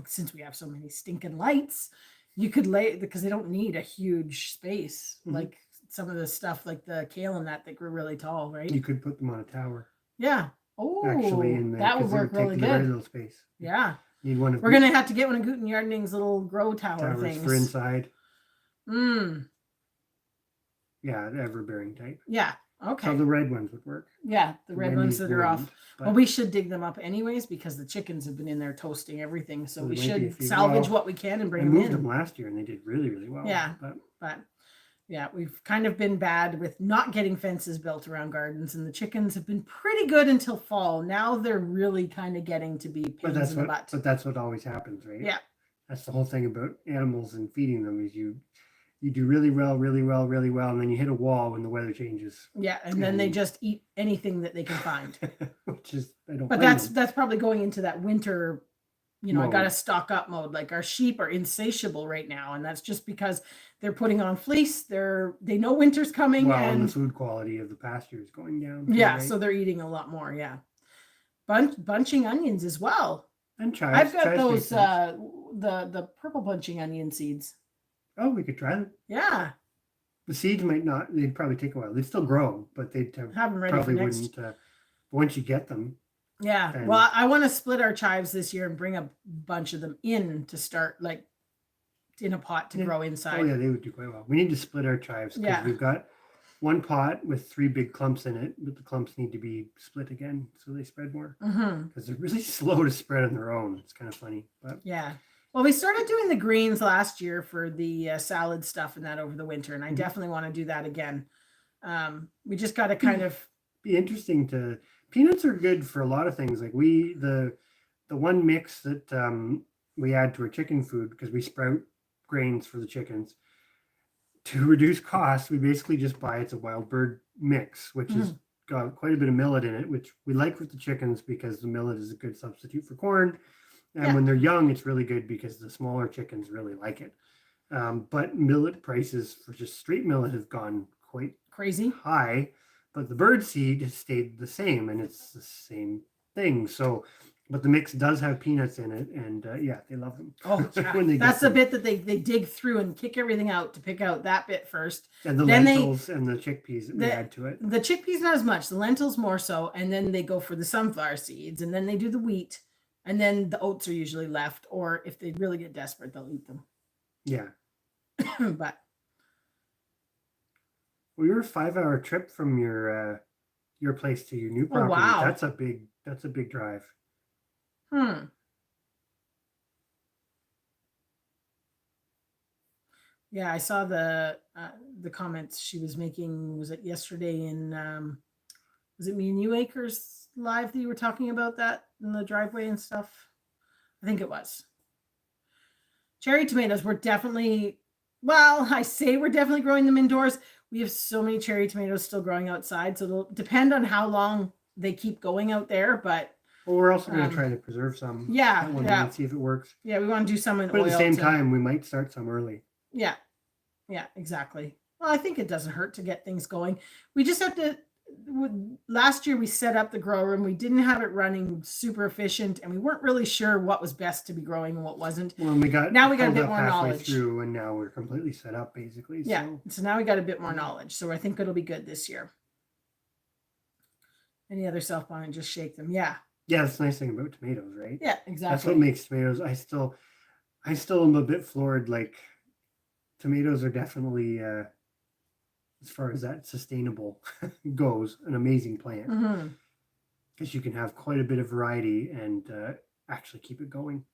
since we have so many stinking lights, you could lay, because they don't need a huge space. Like some of the stuff like the kale and that grew really tall, right? You could put them on a tower. Yeah. Oh, actually, that would work really good. Very little space. Yeah. Need one of We're going to have to get one of Guten Yardning's little grow towers things. For inside. Yeah, the ever-bearing type. Yeah. Okay. So the red ones would work. Yeah, the red ones that are off. Well, we should dig them up anyways because the chickens have been in there toasting everything. So we should salvage what we can and bring them in. I moved them last year and they did really, really well. Yeah, but yeah, we've kind of been bad with not getting fences built around gardens, and the chickens have been pretty good until fall. Now they're really kind of getting to be pains in the butt. But that's what always happens, right? Yeah. That's the whole thing about animals and feeding them is you do really well, and then you hit a wall when the weather changes. Yeah, and then they just eat anything that they can find. Which is, I don't. But that's probably going into that winter, I got to stock up mode. Like our sheep are insatiable right now, and that's just because they're putting on fleece. They know winter's coming, and the food quality of the pasture is going down. Yeah, right? So they're eating a lot more. Yeah, bunching onions as well. And chives. I've got those the purple bunching onion seeds. Oh, we could try them. Yeah. The seeds might not, they'd probably take a while. They'd still grow, but they'd have them ready for next. Once you get them. Yeah. Well, I want to split our chives this year and bring a bunch of them in to start in a pot to grow inside. Oh, yeah, they would do quite well. We need to split our chives because we've got one pot with 3 big clumps in it, but the clumps need to be split again so they spread more because they're really slow to spread on their own. It's kind of funny, but yeah. Well, we started doing the greens last year for the salad stuff and that over the winter, and I definitely want to do that again. We just got to kind of be interesting to. Peanuts are good for a lot of things. Like the one mix that we add to our chicken food because we sprout grains for the chickens. To reduce costs, we basically just buy it's a wild bird mix, which has got quite a bit of millet in it, which we like with the chickens because the millet is a good substitute for corn. And when they're young, it's really good because the smaller chickens really like it. But millet prices for just straight millet have gone quite crazy high, but the bird seed has stayed the same, and it's the same thing. So, but the mix does have peanuts in it, and yeah, they love them. Oh, yeah. That's the bit that they dig through and kick everything out to pick out that bit first. And the lentils and the chickpeas that we add to it. The chickpeas not as much, the lentils more so, and then they go for the sunflower seeds, and then they do the wheat, and then the oats are usually left, or if they really get desperate, they'll eat them. Yeah. But well, you're a 5-hour trip from your place to your new property. Oh, wow. That's a big drive. Yeah, I saw the comments she was making. Was it yesterday in was it Me and You Acres live that you were talking about that in the driveway and stuff? I think it was. Cherry tomatoes were definitely, well, I say we're definitely growing them indoors. We have so many cherry tomatoes still growing outside, so it'll depend on how long they keep going out there, but well, we're also going to try to preserve some. Yeah, and see if it works. Yeah, we want to do some in but oil. At the same time, we might start some early. Yeah, exactly. Well, I think it doesn't hurt to get things going. We just have to. Last year we set up the grow room. We didn't have it running super efficient, and we weren't really sure what was best to be growing and what wasn't. Well, now we got a bit more knowledge through, and now we're completely set up basically. Yeah, so now we got a bit more knowledge. So I think it'll be good this year. Any other self-bonding, just shake them. Yeah, that's the nice thing about tomatoes, right? Yeah, exactly. That's what makes tomatoes. I still am a bit floored. Like tomatoes are definitely, as far as that sustainable goes, an amazing plant because you can have quite a bit of variety and actually keep it going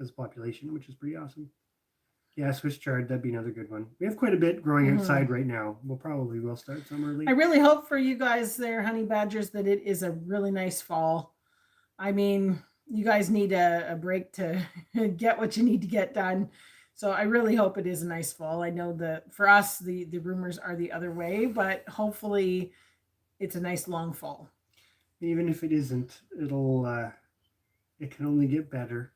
as a population, which is pretty awesome. Yeah, Swiss chard, that'd be another good one. We have quite a bit growing outside right now. We'll start some early. I really hope for you guys there, honey badgers, that it is a really nice fall. I mean, you guys need a break to get what you need to get done. So I really hope it is a nice fall. I know that for us, the rumors are the other way, but hopefully it's a nice long fall. Even if it isn't, it can only get better.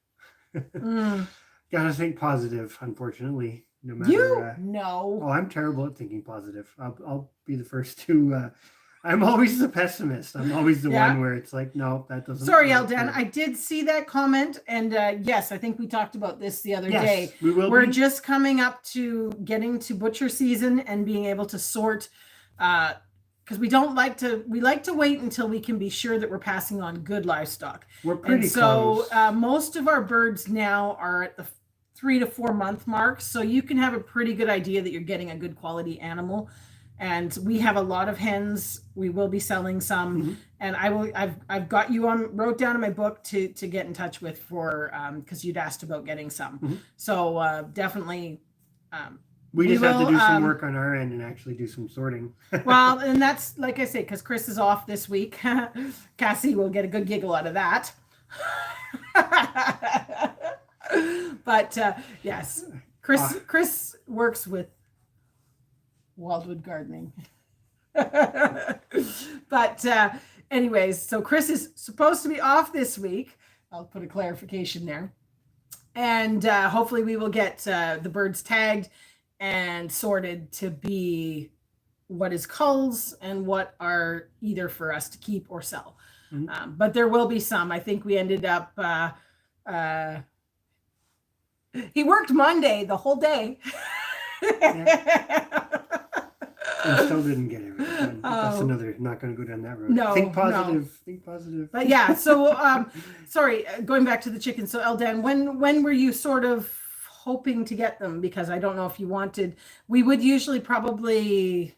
Gotta think positive, unfortunately. No matter. No. Oh, I'm terrible at thinking positive. I'll be the first to. I'm always the pessimist. I'm always the one where it's like, no, that doesn't. Sorry, Eldan. I did see that comment, and yes, I think we talked about this the other day. We're just coming up to getting to butcher season and being able to sort. Because we like to wait until we can be sure that we're passing on good livestock. We're pretty close. So most of our birds now are at the 3 to 4 month mark. So you can have a pretty good idea that you're getting a good quality animal. And we have a lot of hens. We will be selling some. And I've got you wrote down in my book to get in touch with for, because you'd asked about getting some. So definitely, we just have to do some work on our end and actually do some sorting. Well, and that's like I say, because Chris is off this week. Cassie will get a good giggle out of that. But yes, Chris works with Wildwood Gardening. But anyways, so Chris is supposed to be off this week. I'll put a clarification there. And hopefully we will get the birds tagged and sorted to be what is culls and what are either for us to keep or sell. But there will be some. I think we ended up he worked Monday the whole day. And still didn't get it. That's another, not going to go down that road. No, think positive. But yeah, so sorry, going back to the chickens. So Eldan, when were you sort of hoping to get them? Because I don't know if you wanted, we would usually probably,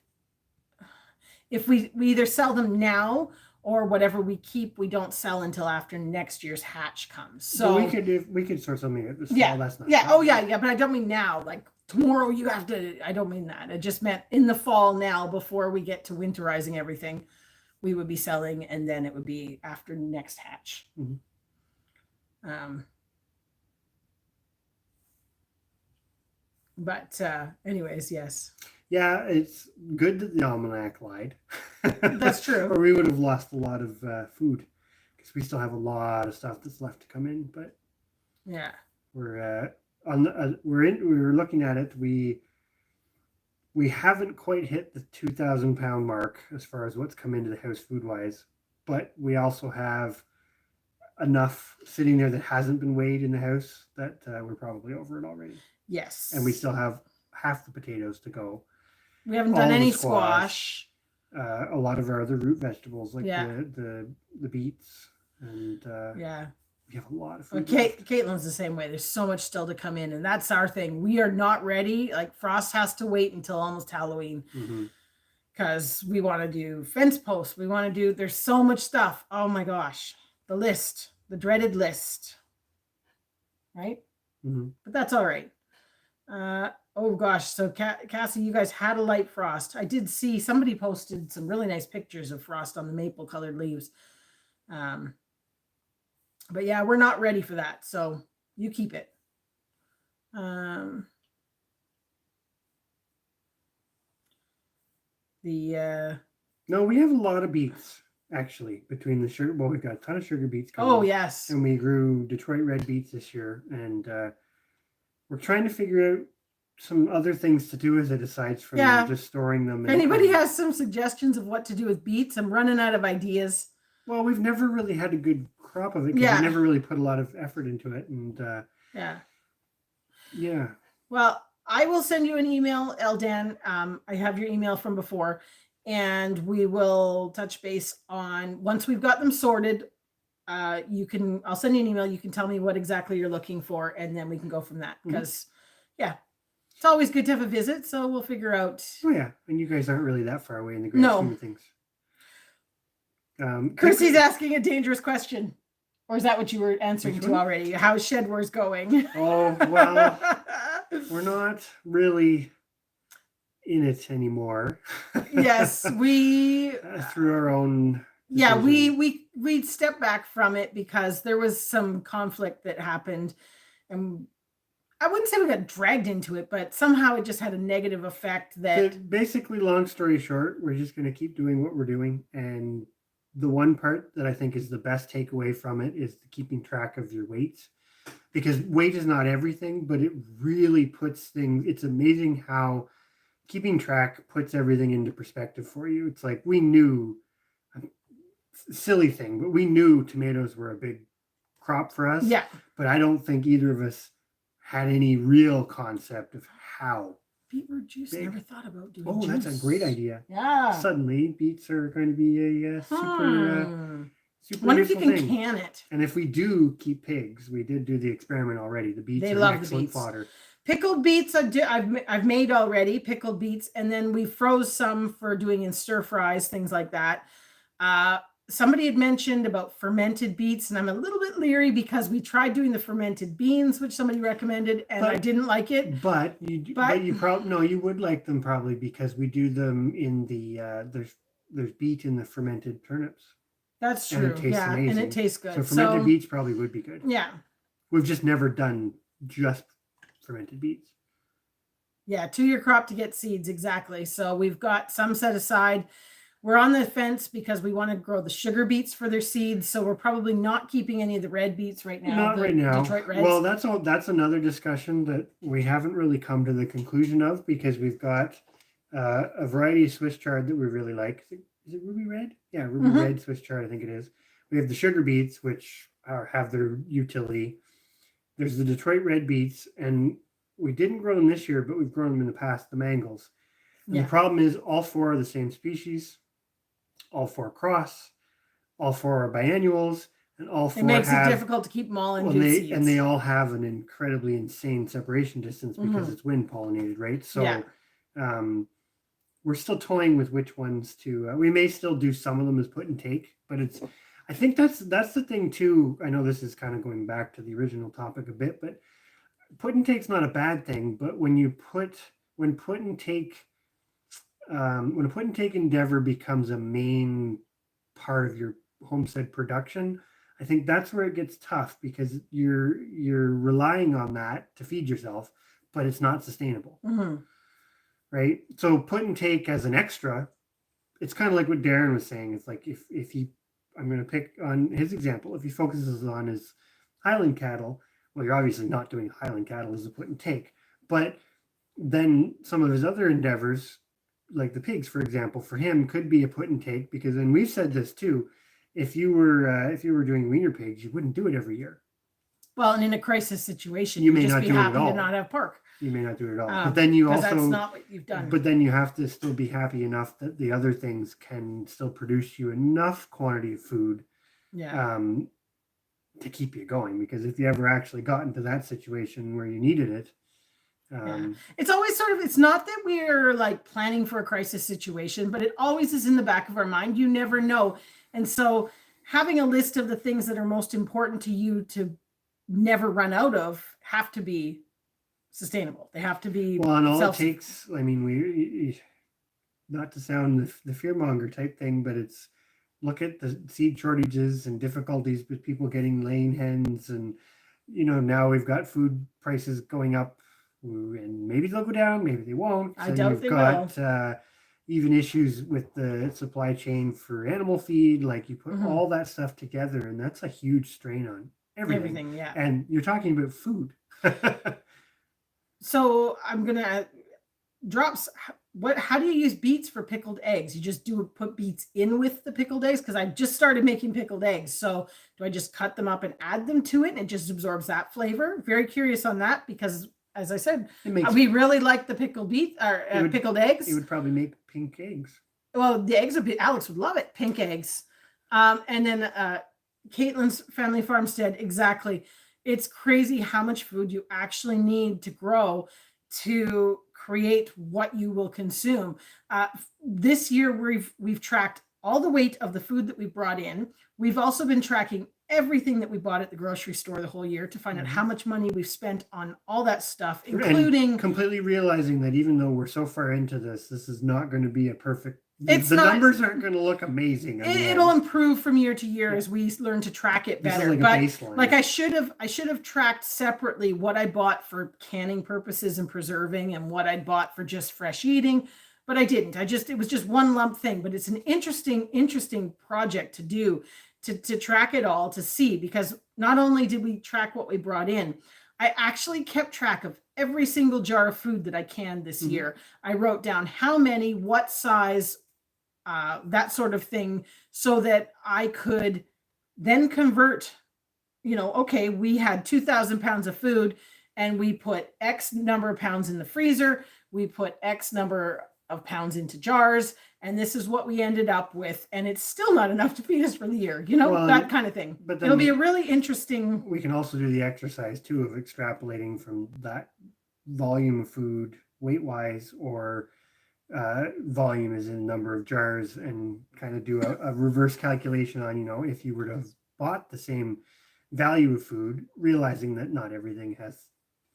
if we either sell them now or whatever we keep, we don't sell until after next year's hatch comes. So we could sort something at this yeah, fall. That's not yeah, oh yeah, but I don't mean now. Like tomorrow, you have to. I don't mean that. I just meant in the fall now, before we get to winterizing everything, we would be selling, and then it would be after next hatch. But anyways, yes. Yeah, it's good that the almanac lied. That's true. Or we would have lost a lot of food, because we still have a lot of stuff that's left to come in. But yeah, we're we're looking at it. We haven't quite hit the 2,000 pound mark as far as what's come into the house food wise, but we also have enough sitting there that hasn't been weighed in the house that we're probably over it already. Yes. And we still have half the potatoes to go. We haven't done any squash. A lot of our other root vegetables, like yeah. the beets, and yeah, we have a lot of food. Caitlin's the same way. There's so much still to come in, and that's our thing. We are not ready. Like Frost has to wait until almost Halloween, because we want to do fence posts. We want to do. There's so much stuff. Oh my gosh, the dreaded list, right? But that's all right. Oh gosh, so Cassie, you guys had a light frost. I did see somebody posted some really nice pictures of frost on the maple colored leaves. But yeah, we're not ready for that, so you keep it. No, we have a lot of beets actually between the sugar. Well, we've got a ton of sugar beets coming. Oh yes, and we grew Detroit red beets this year, and we're trying to figure out some other things to do with it aside from just storing them. If anybody has some suggestions of what to do with beets, I'm running out of ideas. Well, we've never really had a good crop of it, because we never really put a lot of effort into it. And yeah. Well, I will send you an email, Eldan. I have your email from before, and we will touch base on once we've got them sorted. I'll send you an email. You can tell me what exactly you're looking for, and then we can go from that. Because it's always good to have a visit, so we'll figure out. Oh yeah, and you guys aren't really that far away in the grand scheme of things. Chrissy's asking a dangerous question, or is that what you were answering to already? How's Shed Wars going? Oh well, we're not really in it anymore. Yes, we through our own. Yeah, we stepped back from it because there was some conflict that happened, and I wouldn't say we got dragged into it, but somehow it just had a negative effect. That basically, long story short, we're just going to keep doing what we're doing, and the one part that I think is the best takeaway from it is keeping track of your weights, because weight is not everything, but it really puts things. It's amazing how keeping track puts everything into perspective for you. It's like we knew. Silly thing, but we knew tomatoes were a big crop for us. Yeah. But I don't think either of us had any real concept of how. Beetroot juice. I never thought about doing. Oh, juice. That's a great idea. Yeah. Suddenly, beets are going to be a super. Super. Wonder if you can can it. And if we do keep pigs, we did do the experiment already. The beets are excellent fodder. Pickled beets, I've made already. Pickled beets, and then we froze some for doing in stir fries, things like that. Somebody had mentioned about fermented beets, and I'm a little bit leery because we tried doing the fermented beans, which somebody recommended, and I didn't like it. But you probably you would like them probably, because we do them in the there's beet in the fermented turnips. That's true. Amazing. And it tastes good. So fermented beets probably would be good. Yeah. We've just never done just fermented beets. Yeah, 2-year crop to get seeds, exactly. So we've got some set aside. We're on the fence because we want to grow the sugar beets for their seeds. So we're probably not keeping any of the red beets right now. Not right now. Detroit Reds. Well, that's another discussion that we haven't really come to the conclusion of, because we've got a variety of Swiss chard that we really like. Is it ruby red? Yeah, ruby red Swiss chard, I think it is. We have the sugar beets, which have their utility. There's the Detroit red beets, and we didn't grow them this year, but we've grown them in the past, the mangles. The problem is all 4 are the same species. All 4 cross, all 4 are biannuals, and all 4 it makes it difficult to keep them all in good seeds. And they all have an incredibly insane separation distance because it's wind pollinated, right? So we're we're still toying with which ones to. We may still do some of them as put and take, but I think that's the thing too. I know this is kind of going back to the original topic a bit, but put and take's not a bad thing. But when put and take when a put and take endeavor becomes a main part of your homestead production, I think that's where it gets tough because you're relying on that to feed yourself, but it's not sustainable. Mm-hmm. Right? So put and take as an extra, it's kind of like what Darren was saying. It's like if he, I'm going to pick on his example, if he focuses on his Highland cattle, well, you're obviously not doing Highland cattle as a put and take, but then some of his other endeavors, like the pigs, for example, for him could be a put and take because, and we've said this too, if you were doing wiener pigs, you wouldn't do it every year. Well, and in a crisis situation, you may just not be do happy it at all. To not have pork. You may not do it at all. But then you also, that's not what you've done. But then you have to still be happy enough that the other things can still produce you enough quantity of food to keep you going. Because if you ever actually got into that situation where you needed it, it's always sort of, it's not that we're like planning for a crisis situation, but it always is in the back of our mind. You never know. And so having a list of the things that are most important to you to never run out of have to be sustainable. They have to be well, and all it takes, I mean, we not to sound the fearmonger type thing, but it's look at the seed shortages and difficulties with people getting laying hens, and now we've got food prices going up, and maybe they'll go down, maybe they won't. I doubt they will. Even issues with the supply chain for animal feed, like you put all that stuff together, and that's a huge strain on everything. Yeah. And you're talking about food. So I'm gonna drops. How do you use beets for pickled eggs? You just put beets in with the pickled eggs? Because I just started making pickled eggs. So do I just cut them up and add them to it, and it just absorbs that flavor? Very curious on that because, as I said, we really like the pickled pickled eggs. It would probably make pink eggs. Well, the eggs Alex would love it. Pink eggs. And then Caitlin's Family Farmstead. Exactly. It's crazy how much food you actually need to grow to create what you will consume. This year, we've tracked all the weight of the food that we brought in. We've also been tracking everything that we bought at the grocery store the whole year to find out how much money we've spent on all that stuff, including and completely realizing that even though we're so far into this is not going to be a perfect. The numbers aren't going to look amazing. It'll improve from year to year as we learn to track it better. But I should have tracked separately what I bought for canning purposes and preserving, and what I'd bought for just fresh eating. But I didn't. It was just one lump thing. But it's an interesting project to do. To track it all, to see, because not only did we track what we brought in, I actually kept track of every single jar of food that I canned this year. I wrote down how many, what size, that sort of thing, so that I could then convert, okay, we had 2,000 pounds of food and we put X number of pounds in the freezer. We put X number of pounds into jars, and this is what we ended up with, and it's still not enough to feed us for the year, that kind of thing. But it'll be a really interesting. We can also do the exercise too of extrapolating from that volume of food weight wise, or volume is in number of jars, and kind of do a reverse calculation on, if you were to have bought the same value of food, realizing that not everything has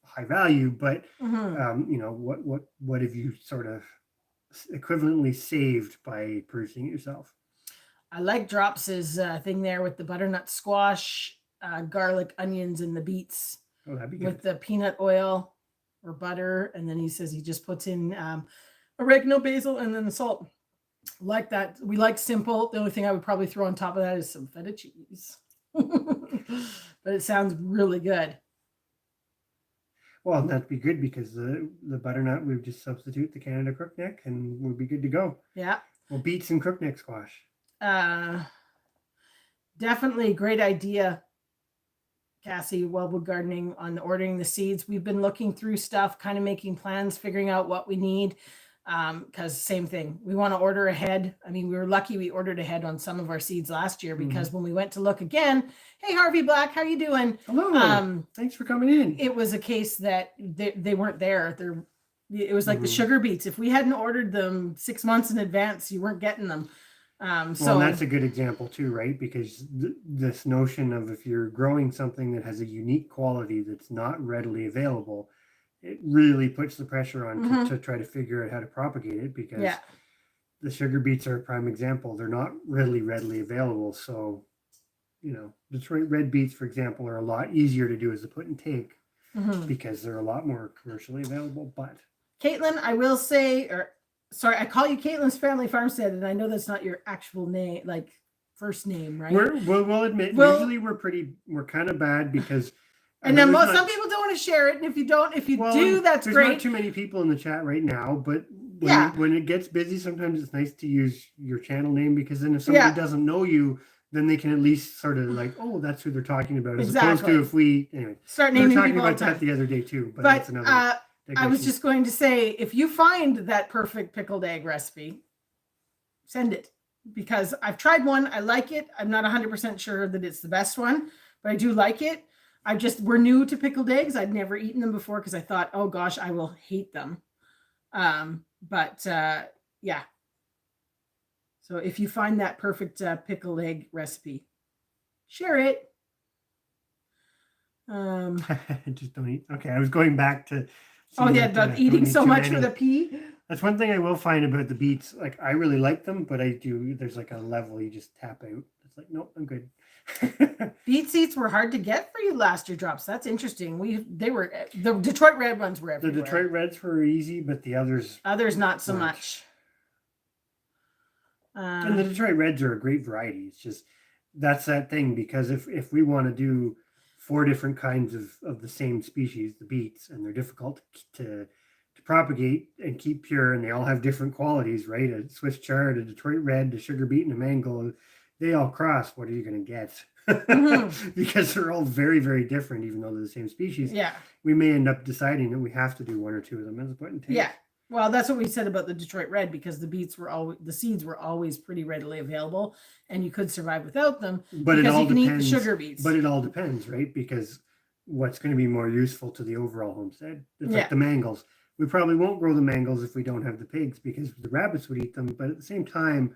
high value, but what have you sort of equivalently saved by purchasing it yourself? I like Drops's thing there with the butternut squash, garlic, onions, and the beets. Oh, that'd be good. With the peanut oil or butter, and then he says he just puts in oregano, basil, and then the salt. Like that. We like simple. The only thing I would probably throw on top of that is some feta cheese. But it sounds really good. Well, that'd be good because the butternut, we would just substitute the Canada crookneck and we'll be good to go. Yeah. Well, beets and crookneck squash. Definitely a great idea, Cassie, Wellwood Gardening, on ordering the seeds. We've been looking through stuff, kind of making plans, figuring out what we need. Because same thing, we want to order ahead. I mean, we were lucky we ordered ahead on some of our seeds last year, because when we went to look again, hey, Harvey Black, how you doing? Hello. Thanks for coming in. It was a case that they weren't there. It was like the sugar beets. If we hadn't ordered them 6 months in advance, you weren't getting them. Well, that's a good example too, right? Because this notion of if you're growing something that has a unique quality that's not readily available, it really puts the pressure on to try to figure out how to propagate it, because the sugar beets are a prime example. They're not really readily available. So, Detroit red beets, for example, are a lot easier to do as a put and take because they're a lot more commercially available. But Caitlin, I will say, sorry, I call you Caitlin's Family Farmstead, and I know that's not your actual name, like first name, right? We'll admit, usually we're kind of bad because. And then some people don't want to share it, and if you do, that's there's great. There's not too many people in the chat right now, but when it gets busy, sometimes it's nice to use your channel name, because then if somebody doesn't know you, then they can at least sort of like, oh, that's who they're talking about, as opposed to if we start naming talking people about that the other day too. But that's another. I was just going to say, if you find that perfect pickled egg recipe, send it, because I've tried one. I like it. I'm not 100% sure that it's the best one, but I do like it. We're new to pickled eggs. I'd never eaten them before because I thought, oh gosh, I will hate them. Yeah. So if you find that perfect pickled egg recipe, share it. Just don't eat. Okay, I was going back to. About eating so much for the pea. That's one thing I will find about the beets. Like, I really like them, but there's like a level you just tap out. It's like, nope, I'm good. Beet seeds were hard to get for you last year, Drops. That's interesting. The Detroit red ones were everywhere. The Detroit reds were easy, but the others not so much. And the Detroit reds are a great variety. It's just that's that thing, because if we want to do 4 different kinds of the same species, the beets, and they're difficult to propagate and keep pure, and they all have different qualities, right? A Swiss chard, a Detroit red, a sugar beet, and a mango, they all cross. What are you going to get? Because they're all very, very different, even though they're the same species. Yeah. We may end up deciding that we have to do 1 or 2 of them as a put and take. Yeah. Well, that's what we said about the Detroit red, because the seeds were always pretty readily available, and you could survive without them. But because you can depends, eat the sugar beets. But it all depends, right? Because what's going to be more useful to the overall homestead? It's like the mangles. We probably won't grow the mangles if we don't have the pigs, because the rabbits would eat them. But at the same time,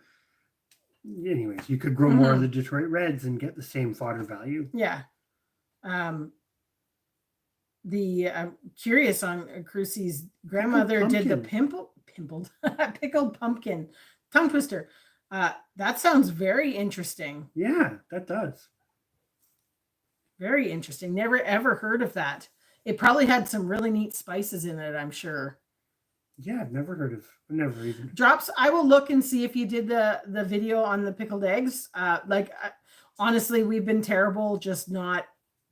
anyways, you could grow more of the Detroit reds and get the same fodder value. Yeah. Curious on Crucy's grandmother did the pickled pumpkin tongue twister. That sounds very interesting. Yeah, that does. Very interesting. Never ever heard of that. It probably had some really neat spices in it, I'm sure. Yeah, I've never even. Drops, I will look and see if you did the video on the pickled eggs. Honestly, we've been terrible,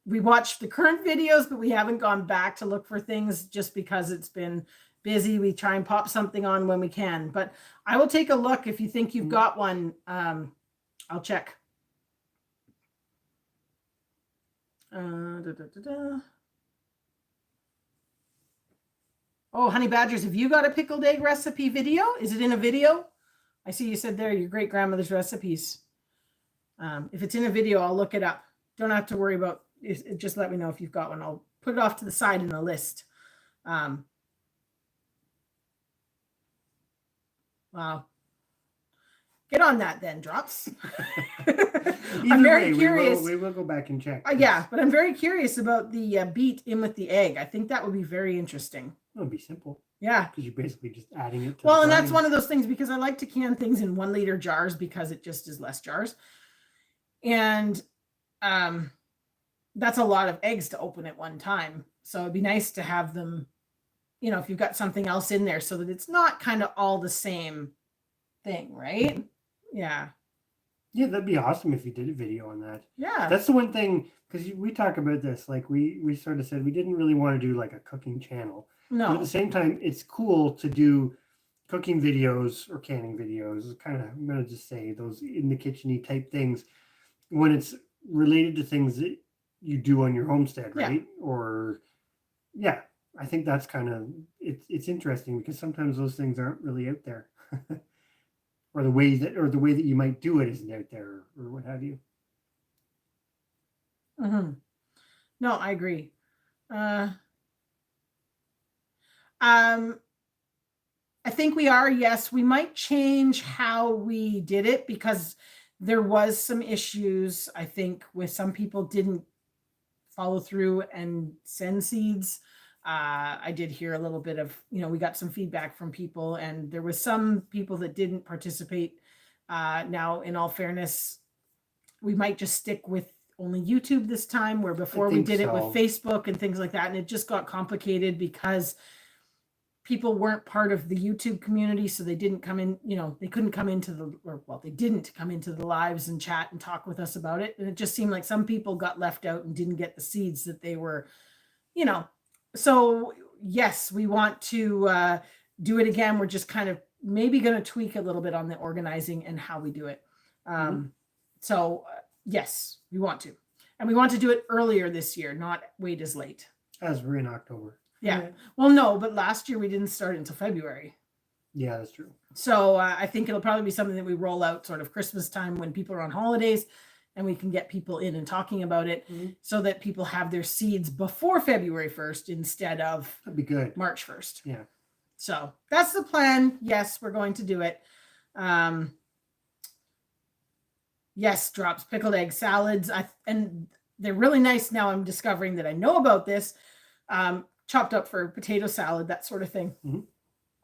we watched the current videos, but we haven't gone back to look for things just because it's been busy. We try and pop something on when we can, but I will take a look. If you think you've got one, I'll check. Oh, Honey Badgers, have you got a pickled egg recipe video? Is it in a video? I see you said there, your great grandmother's recipes. If it's in a video, I'll look it up. Don't have to worry about it. Just let me know if you've got one. I'll put it off to the side in a list. Wow. Get on that then, Drops. I'm very curious. We will go back and check. Yeah, but I'm very curious about the beet in with the egg. I think that would be very interesting. It'll be simple. Yeah. Because you're basically just adding it to and that's one of those things, because I like to can things in 1 liter jars because it just is less jars. And that's a lot of eggs to open at one time. So it'd be nice to have them, if you've got something else in there, so that it's not kind of all the same thing, right? Yeah. Yeah, that'd be awesome if you did a video on that. Yeah. That's the one thing, because we talk about this, like we sort of said we didn't really want to do like a cooking channel. No. But at the same time, it's cool to do cooking videos or canning videos. Kind of, I'm going to just say those in the kitchen-y type things when it's related to things that you do on your homestead, right? Yeah. Or, yeah, I think that's kind of, it's interesting because sometimes those things aren't really out there. or the way that you might do it isn't out there, or what have you. Mm-hmm. No, I agree. I think we are. Yes, we might change how we did it because there was some issues. I think with some people didn't follow through and send seeds. I did hear a little bit of, we got some feedback from people, and there was some people that didn't participate. Now, in all fairness, we might just stick with only YouTube this time, where before we did it with Facebook and things like that, and it just got complicated because people weren't part of the YouTube community, so they didn't come in, they couldn't come into they didn't come into the lives and chat and talk with us about it. And it just seemed like some people got left out and didn't get the seeds that they were, So yes, we want to do it again. We're just kind of maybe going to tweak a little bit on the organizing and how we do it. So yes, we want to. And we want to do it earlier this year, not wait as late. As we're in October. Yeah. Well, no, but last year we didn't start until February. Yeah, that's true. So I think it'll probably be something that we roll out sort of Christmas time when people are on holidays, and we can get people in and talking about it so that people have their seeds before February 1st instead of That'd be good. March 1st. Yeah. So that's the plan. Yes, we're going to do it. Yes, Drops pickled egg salads. And they're really nice now. I'm discovering that I know about this. Chopped up for potato salad, that sort of thing.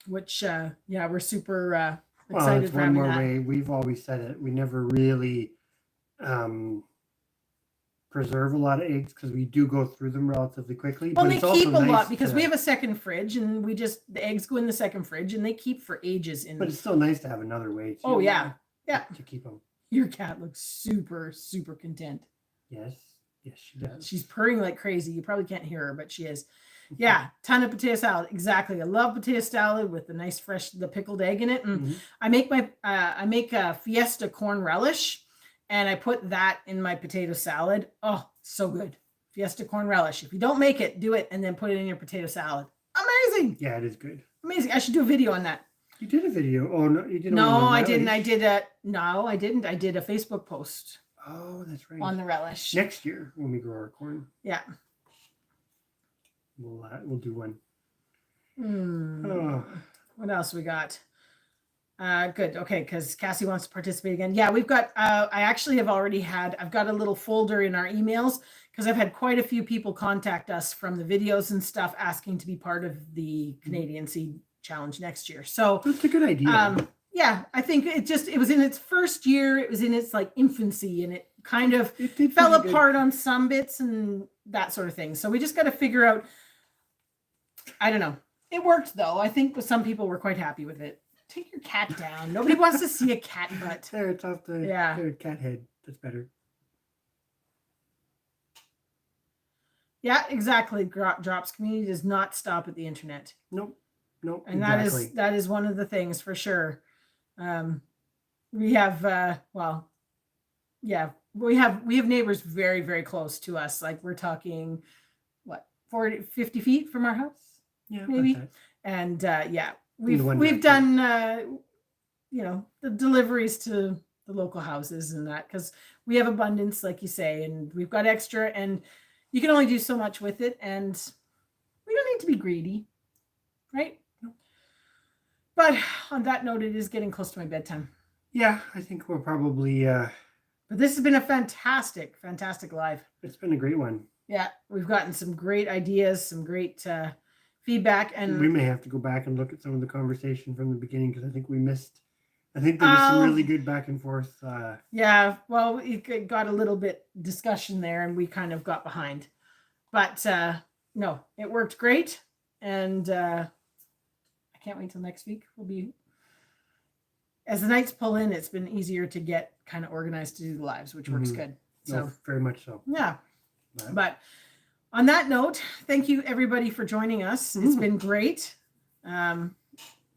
Which, we're super excited it's for one having more that. way. We've always said it. We never really preserve a lot of eggs because we do go through them relatively quickly. Well, but they it's also keep a lot nice because we have a second fridge, and the eggs go in the second fridge, and they keep for ages. But it's still nice to have another way Oh, yeah. to keep them. Your cat looks super, super content. Yes, she does. She's purring like crazy. You probably can't hear her, but she is. Yeah, ton of potato salad. Exactly. I love potato salad with the nice the pickled egg in it. And I make a Fiesta corn relish, and I put that in my potato salad. Oh, so good. Fiesta corn relish. If you don't make it, do it and then put it in your potato salad. Amazing. Yeah, it is good. Amazing. I should do a video on that. You did a video. Oh no, you didn't. No, I didn't. I did a Facebook post. Oh, that's right. On the relish. Next year when we grow our corn. Yeah. We'll do one. What else we got? Good. Okay, because Cassie wants to participate again. Yeah, we've got. I actually have already had. I've got a little folder in our emails because I've had quite a few people contact us from the videos and stuff asking to be part of the Canadian Seed Challenge next year. So that's a good idea. Yeah, I think it was in its first year. It was in its infancy, and it kind of fell apart on some bits and that sort of thing. So we just got to figure out. I don't know. It worked though. I think some people were quite happy with it. Take your cat down. Nobody wants to see a cat butt. There, it's off the cat head. That's better. Yeah, exactly. Drops community does not stop at the internet. Nope. And exactly. that is one of the things for sure. We have we have neighbors very, very close to us. Like we're talking 40, 50 feet from our house. Yeah, maybe. And we've done the deliveries to the local houses and that because we have abundance, like you say, and we've got extra, and you can only do so much with it, and we don't need to be greedy, right? But on that note, it is getting close to my bedtime. Yeah, I think we're probably. But this has been a fantastic live. It's been a great one. Yeah, we've gotten some great ideas, some great feedback, and we may have to go back and look at some of the conversation from the beginning because I think we missed. I think there was some really good back and forth. Yeah, well, it got a little bit discussion there, and we kind of got behind. But no, it worked great, and I can't wait till next week. We'll be as the nights pull in. It's been easier to get kind of organized to do the lives, which works good. So very much so. Yeah. But on that note, thank you everybody for joining us. It's been great. I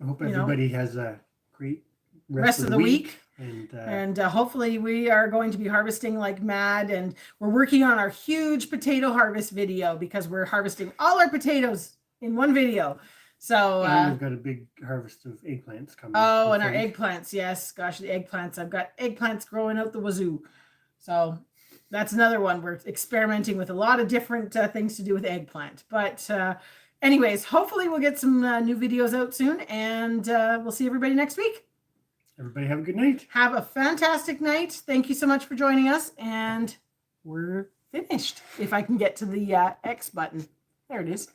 hope everybody has a great rest of the week. And hopefully we are going to be harvesting like mad, and we're working on our huge potato harvest video because we're harvesting all our potatoes in one video. So we've got a big harvest of eggplants coming. Oh, and our eggplants. Yes. Gosh, the eggplants. I've got eggplants growing out the wazoo. So that's another one. We're experimenting with a lot of different things to do with eggplant. But anyways, hopefully we'll get some new videos out soon, and we'll see everybody next week. Everybody have a good night. Have a fantastic night. Thank you so much for joining us, and we're finished. If I can get to the X button. There it is.